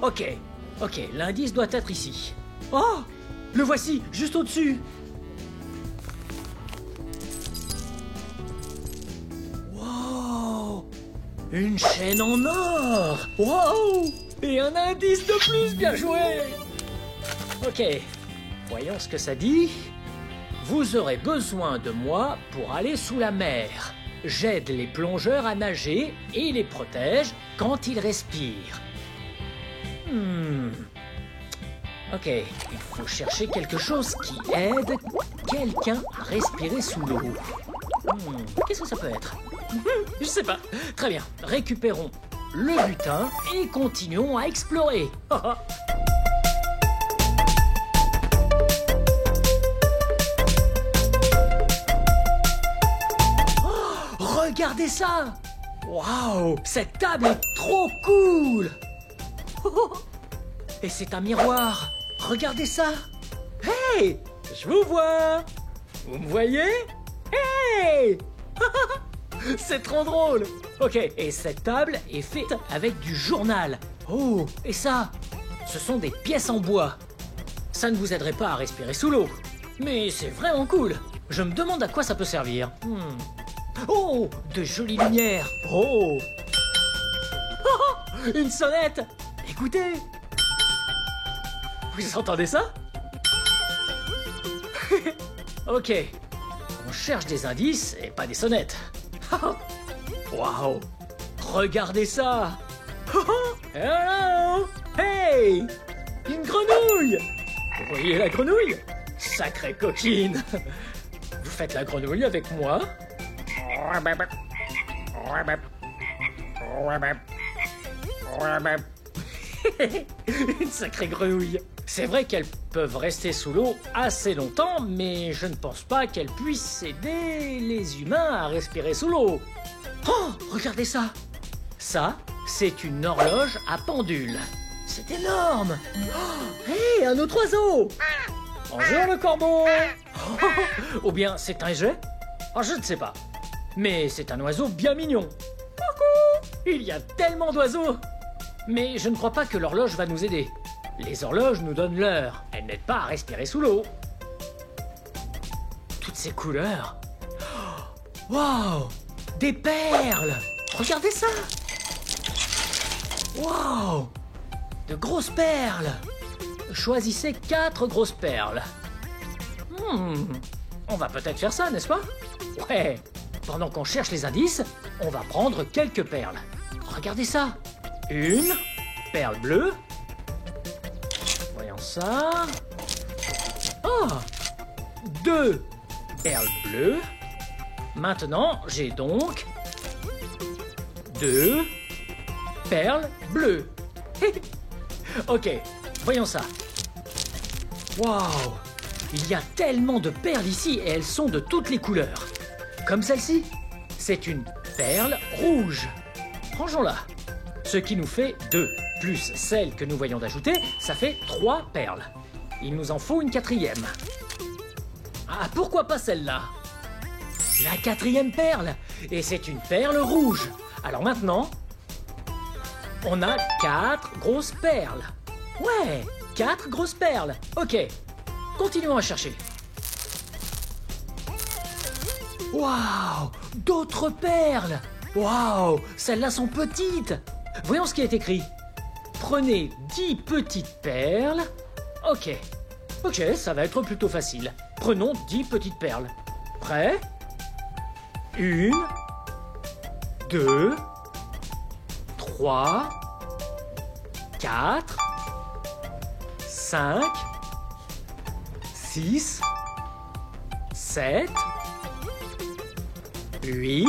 Ok, l'indice doit être ici. Oh! Le voici, juste au-dessus! Wow! Une chaîne en or! Wow! Et un indice de plus, bien joué! Ok, voyons ce que ça dit. Vous aurez besoin de moi pour aller sous la mer. J'aide les plongeurs à nager et les protège quand ils respirent. Ok, il faut chercher quelque chose qui aide quelqu'un à respirer sous l'eau. Qu'est-ce que ça peut être? Je sais pas. Très bien, récupérons le butin et continuons à explorer. Regardez ça! Waouh! Cette table est trop cool! Et c'est un miroir! Regardez ça! Hey! Je vous vois! Vous me voyez? Hey! C'est trop drôle! Ok, et cette table est faite avec du journal. Oh! Et ça? Ce sont des pièces en bois. Ça ne vous aiderait pas à respirer sous l'eau. Mais c'est vraiment cool! Je me demande à quoi ça peut servir. Oh! De jolies lumières! Oh! Une sonnette! Écoutez! Vous entendez ça? Ok. On cherche des indices et pas des sonnettes. Waouh! Regardez ça! Hello! Hey! Une grenouille! Vous voyez la grenouille? Sacrée coquine! Vous faites la grenouille avec moi? Une sacrée grenouille. C'est vrai qu'elles peuvent rester sous l'eau assez longtemps, mais je ne pense pas qu'elles puissent aider les humains à respirer sous l'eau. Oh, regardez ça. Ça, c'est une horloge à pendule. C'est énorme. Oh, hé, un autre oiseau. Bonjour le corbeau. Ou bien c'est un jet? Oh, je ne sais pas. Mais c'est un oiseau bien mignon. Coucou! Il y a tellement d'oiseaux. Mais je ne crois pas que l'horloge va nous aider. Les horloges nous donnent l'heure. Elles n'aident pas à respirer sous l'eau. Toutes ces couleurs. Waouh! Des perles! Regardez ça! Waouh! De grosses perles! Choisissez 4 grosses perles. On va peut-être faire ça, n'est-ce pas? Ouais! Pendant qu'on cherche les indices, on va prendre quelques perles. Regardez ça! Une perle bleue. Voyons ça. Oh! 2 perles bleues. Maintenant, j'ai donc 2 perles bleues. Ok, voyons ça. Waouh! Il y a tellement de perles ici et elles sont de toutes les couleurs. Comme celle-ci. C'est une perle rouge. Rangeons-la. Ce qui nous fait 2, plus celle que nous voyons d'ajouter, ça fait 3 perles. Il nous en faut une 4e. Ah, pourquoi pas celle-là? La 4e perle. Et c'est une perle rouge. Alors maintenant, on a 4 grosses perles. Ouais, 4 grosses perles. Ok, continuons à chercher. Waouh! D'autres perles! Waouh! Celles-là sont petites! Voyons ce qui est écrit. Prenez 10 petites perles. Ok. Ok, ça va être plutôt facile. Prenons 10 petites perles. Prêt? 1, 2, 3, 4, 5, 6, 7, 8,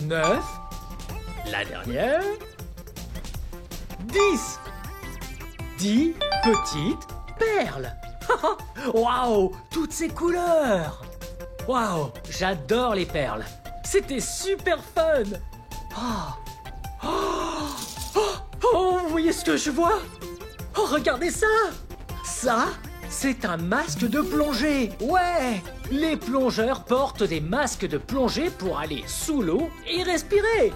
9, la dernière, 10. 10 petites perles. Waouh, toutes ces couleurs. Waouh, j'adore les perles. C'était super fun. Oh, vous voyez ce que je vois? Oh, regardez ça. Ça, c'est un masque de plongée. Ouais, les plongeurs portent des masques de plongée pour aller sous l'eau et respirer.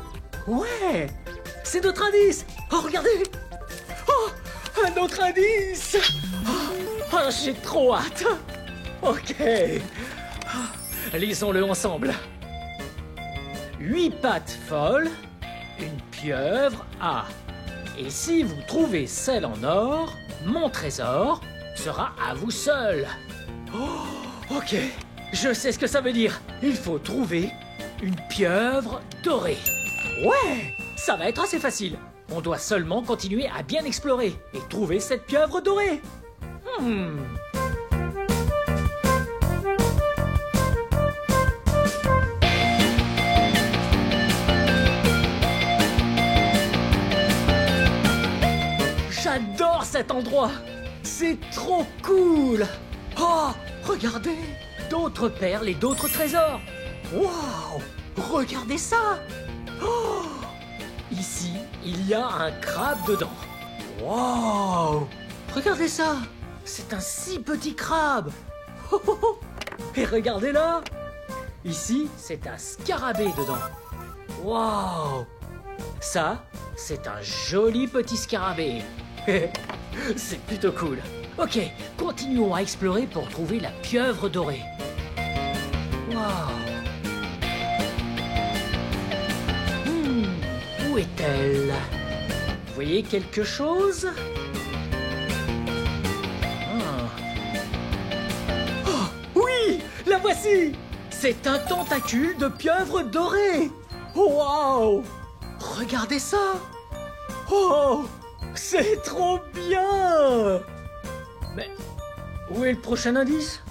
Ouais, c'est notre indice. Oh, regardez. Oh, un autre indice. Oh, j'ai trop hâte. Ok. Lisons-le ensemble. 8 pattes folles, une pieuvre a. Et si vous trouvez celle en or, mon trésor sera à vous seul. Oh, ok, je sais ce que ça veut dire. Il faut trouver une pieuvre dorée. Ouais, ça va être assez facile. On doit seulement continuer à bien explorer et trouver cette pieuvre dorée. J'adore cet endroit. C'est trop cool. Oh, regardez, d'autres perles et d'autres trésors. Waouh, regardez ça. Oh, ici, il y a un crabe dedans. Waouh, regardez ça. C'est un si petit crabe. Oh, oh, oh. Et regardez là. Ici, c'est un scarabée dedans. Waouh. Ça, c'est un joli petit scarabée. C'est plutôt cool. Ok, continuons à explorer pour trouver la pieuvre dorée. Waouh. Où est-elle? Vous voyez quelque chose? Oh, oui, la voici. C'est un tentacule de pieuvre dorée. Waouh. Regardez ça. Oh, c'est trop bien. Mais où est le prochain indice?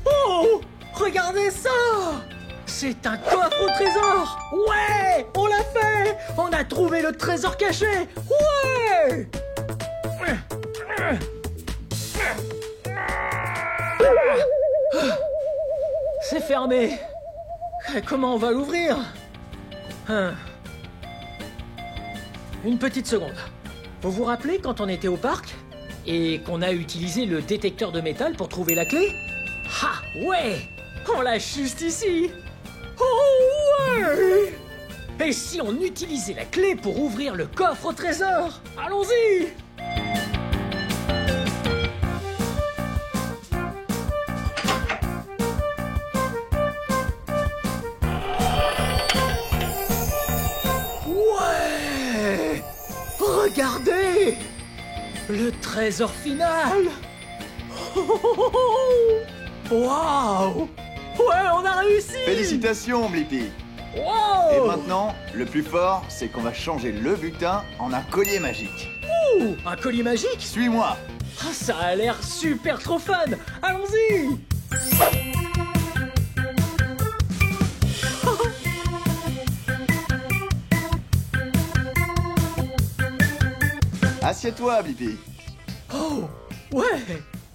Oh, regardez ça. C'est un coffre au trésor. Ouais, on l'a fait. On a trouvé le trésor caché. Ouais. C'est fermé. Comment on va l'ouvrir? Une petite seconde. Vous vous rappelez quand on était au parc et qu'on a utilisé le détecteur de métal pour trouver la clé? Ah, ouais. On l'a juste ici. Oh, ouais. Et si on utilisait la clé pour ouvrir le coffre au trésor? Allons-y. Regardez! Le trésor final! Waouh! Ouais, on a réussi! Félicitations, Blippi. Wow! Et maintenant, le plus fort, c'est qu'on va changer le butin en un collier magique. Ouh! Un collier magique? Suis-moi! Ah, ça a l'air super trop fun! Allons-y! Assieds-toi, Blippi. Oh! Ouais!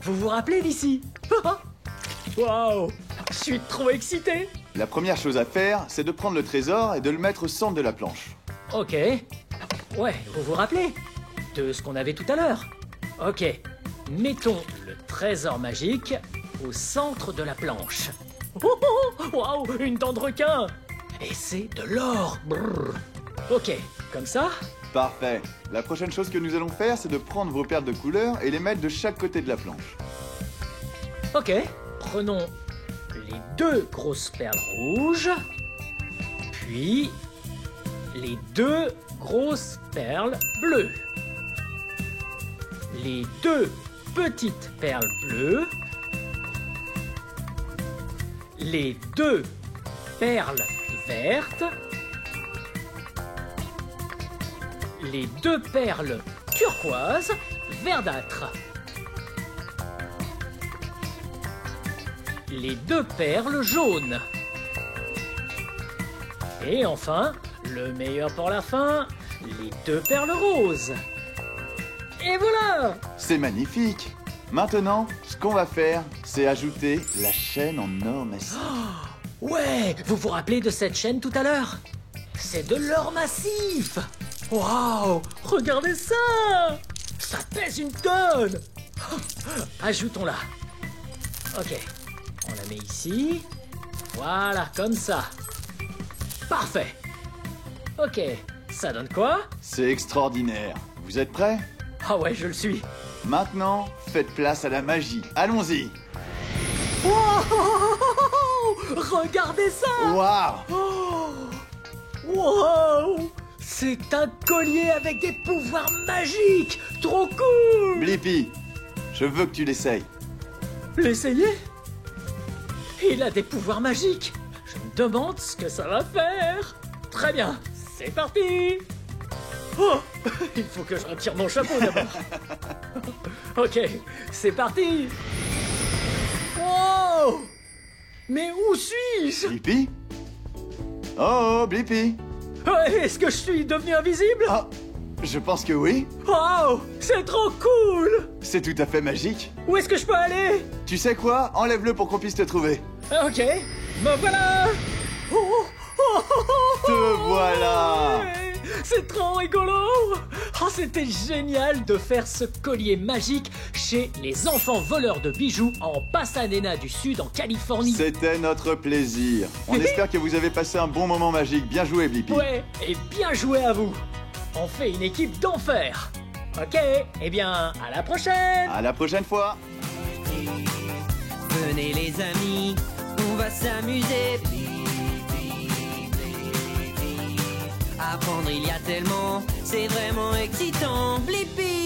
Vous vous rappelez d'ici? Waouh! Je suis trop excité! La première chose à faire, c'est de prendre le trésor et de le mettre au centre de la planche. Ok. Ouais, vous vous rappelez de ce qu'on avait tout à l'heure? Ok. Mettons le trésor magique au centre de la planche. Oh, oh, oh, waouh, une dent de requin! Et c'est de l'or! Brrr. Ok, comme ça, Parfait. La prochaine chose que nous allons faire, c'est de prendre vos perles de couleurs et les mettre de chaque côté de la planche. Ok, prenons les 2 grosses perles rouges, puis les 2 grosses perles bleues, les 2 petites perles bleues, les 2 perles vertes, les 2 perles turquoises verdâtres, les 2 perles jaunes. Et enfin, le meilleur pour la fin, les 2 perles roses. Et voilà! C'est magnifique. Maintenant, ce qu'on va faire, c'est ajouter la chaîne en or massif. Ouais, vous vous rappelez de cette chaîne tout à l'heure? C'est de l'or massif! Waouh! Regardez ça! Ça pèse une tonne! Ajoutons-la. Ok, on la met ici. Voilà, comme ça. Parfait. Ok, ça donne quoi? C'est extraordinaire. Vous êtes prêts? Ah ouais, je le suis. Maintenant, faites place à la magie. Allons-y. Wow! Regardez ça! Waouh! Wow! C'est un collier avec des pouvoirs magiques! Trop cool! Blippi, je veux que tu l'essayes. L'essayer? Il a des pouvoirs magiques! Je me demande ce que ça va faire! Très bien, c'est parti! Oh! Il faut que je retire mon chapeau d'abord! Ok, c'est parti! Wow! Mais où suis-je? Blippi? Oh, Blippi! Est-ce que je suis devenu invisible? Ah, je pense que oui. Wow! C'est trop cool! C'est tout à fait magique. Où est-ce que je peux aller? Tu sais quoi? Enlève-le pour qu'on puisse te trouver. Ok, me voilà! Te voilà! Ouais, c'est trop rigolo! Oh, c'était génial de faire ce collier magique chez les enfants voleurs de bijoux en Pasadena du Sud en Californie. C'était notre plaisir. On espère que vous avez passé un bon moment magique. Bien joué, Blippi. Ouais, et bien joué à vous! On fait une équipe d'enfer! Ok, eh bien, à la prochaine! À la prochaine fois. Venez les amis, on va s'amuser. Apprendre il y a tellement, c'est vraiment excitant. Blippi.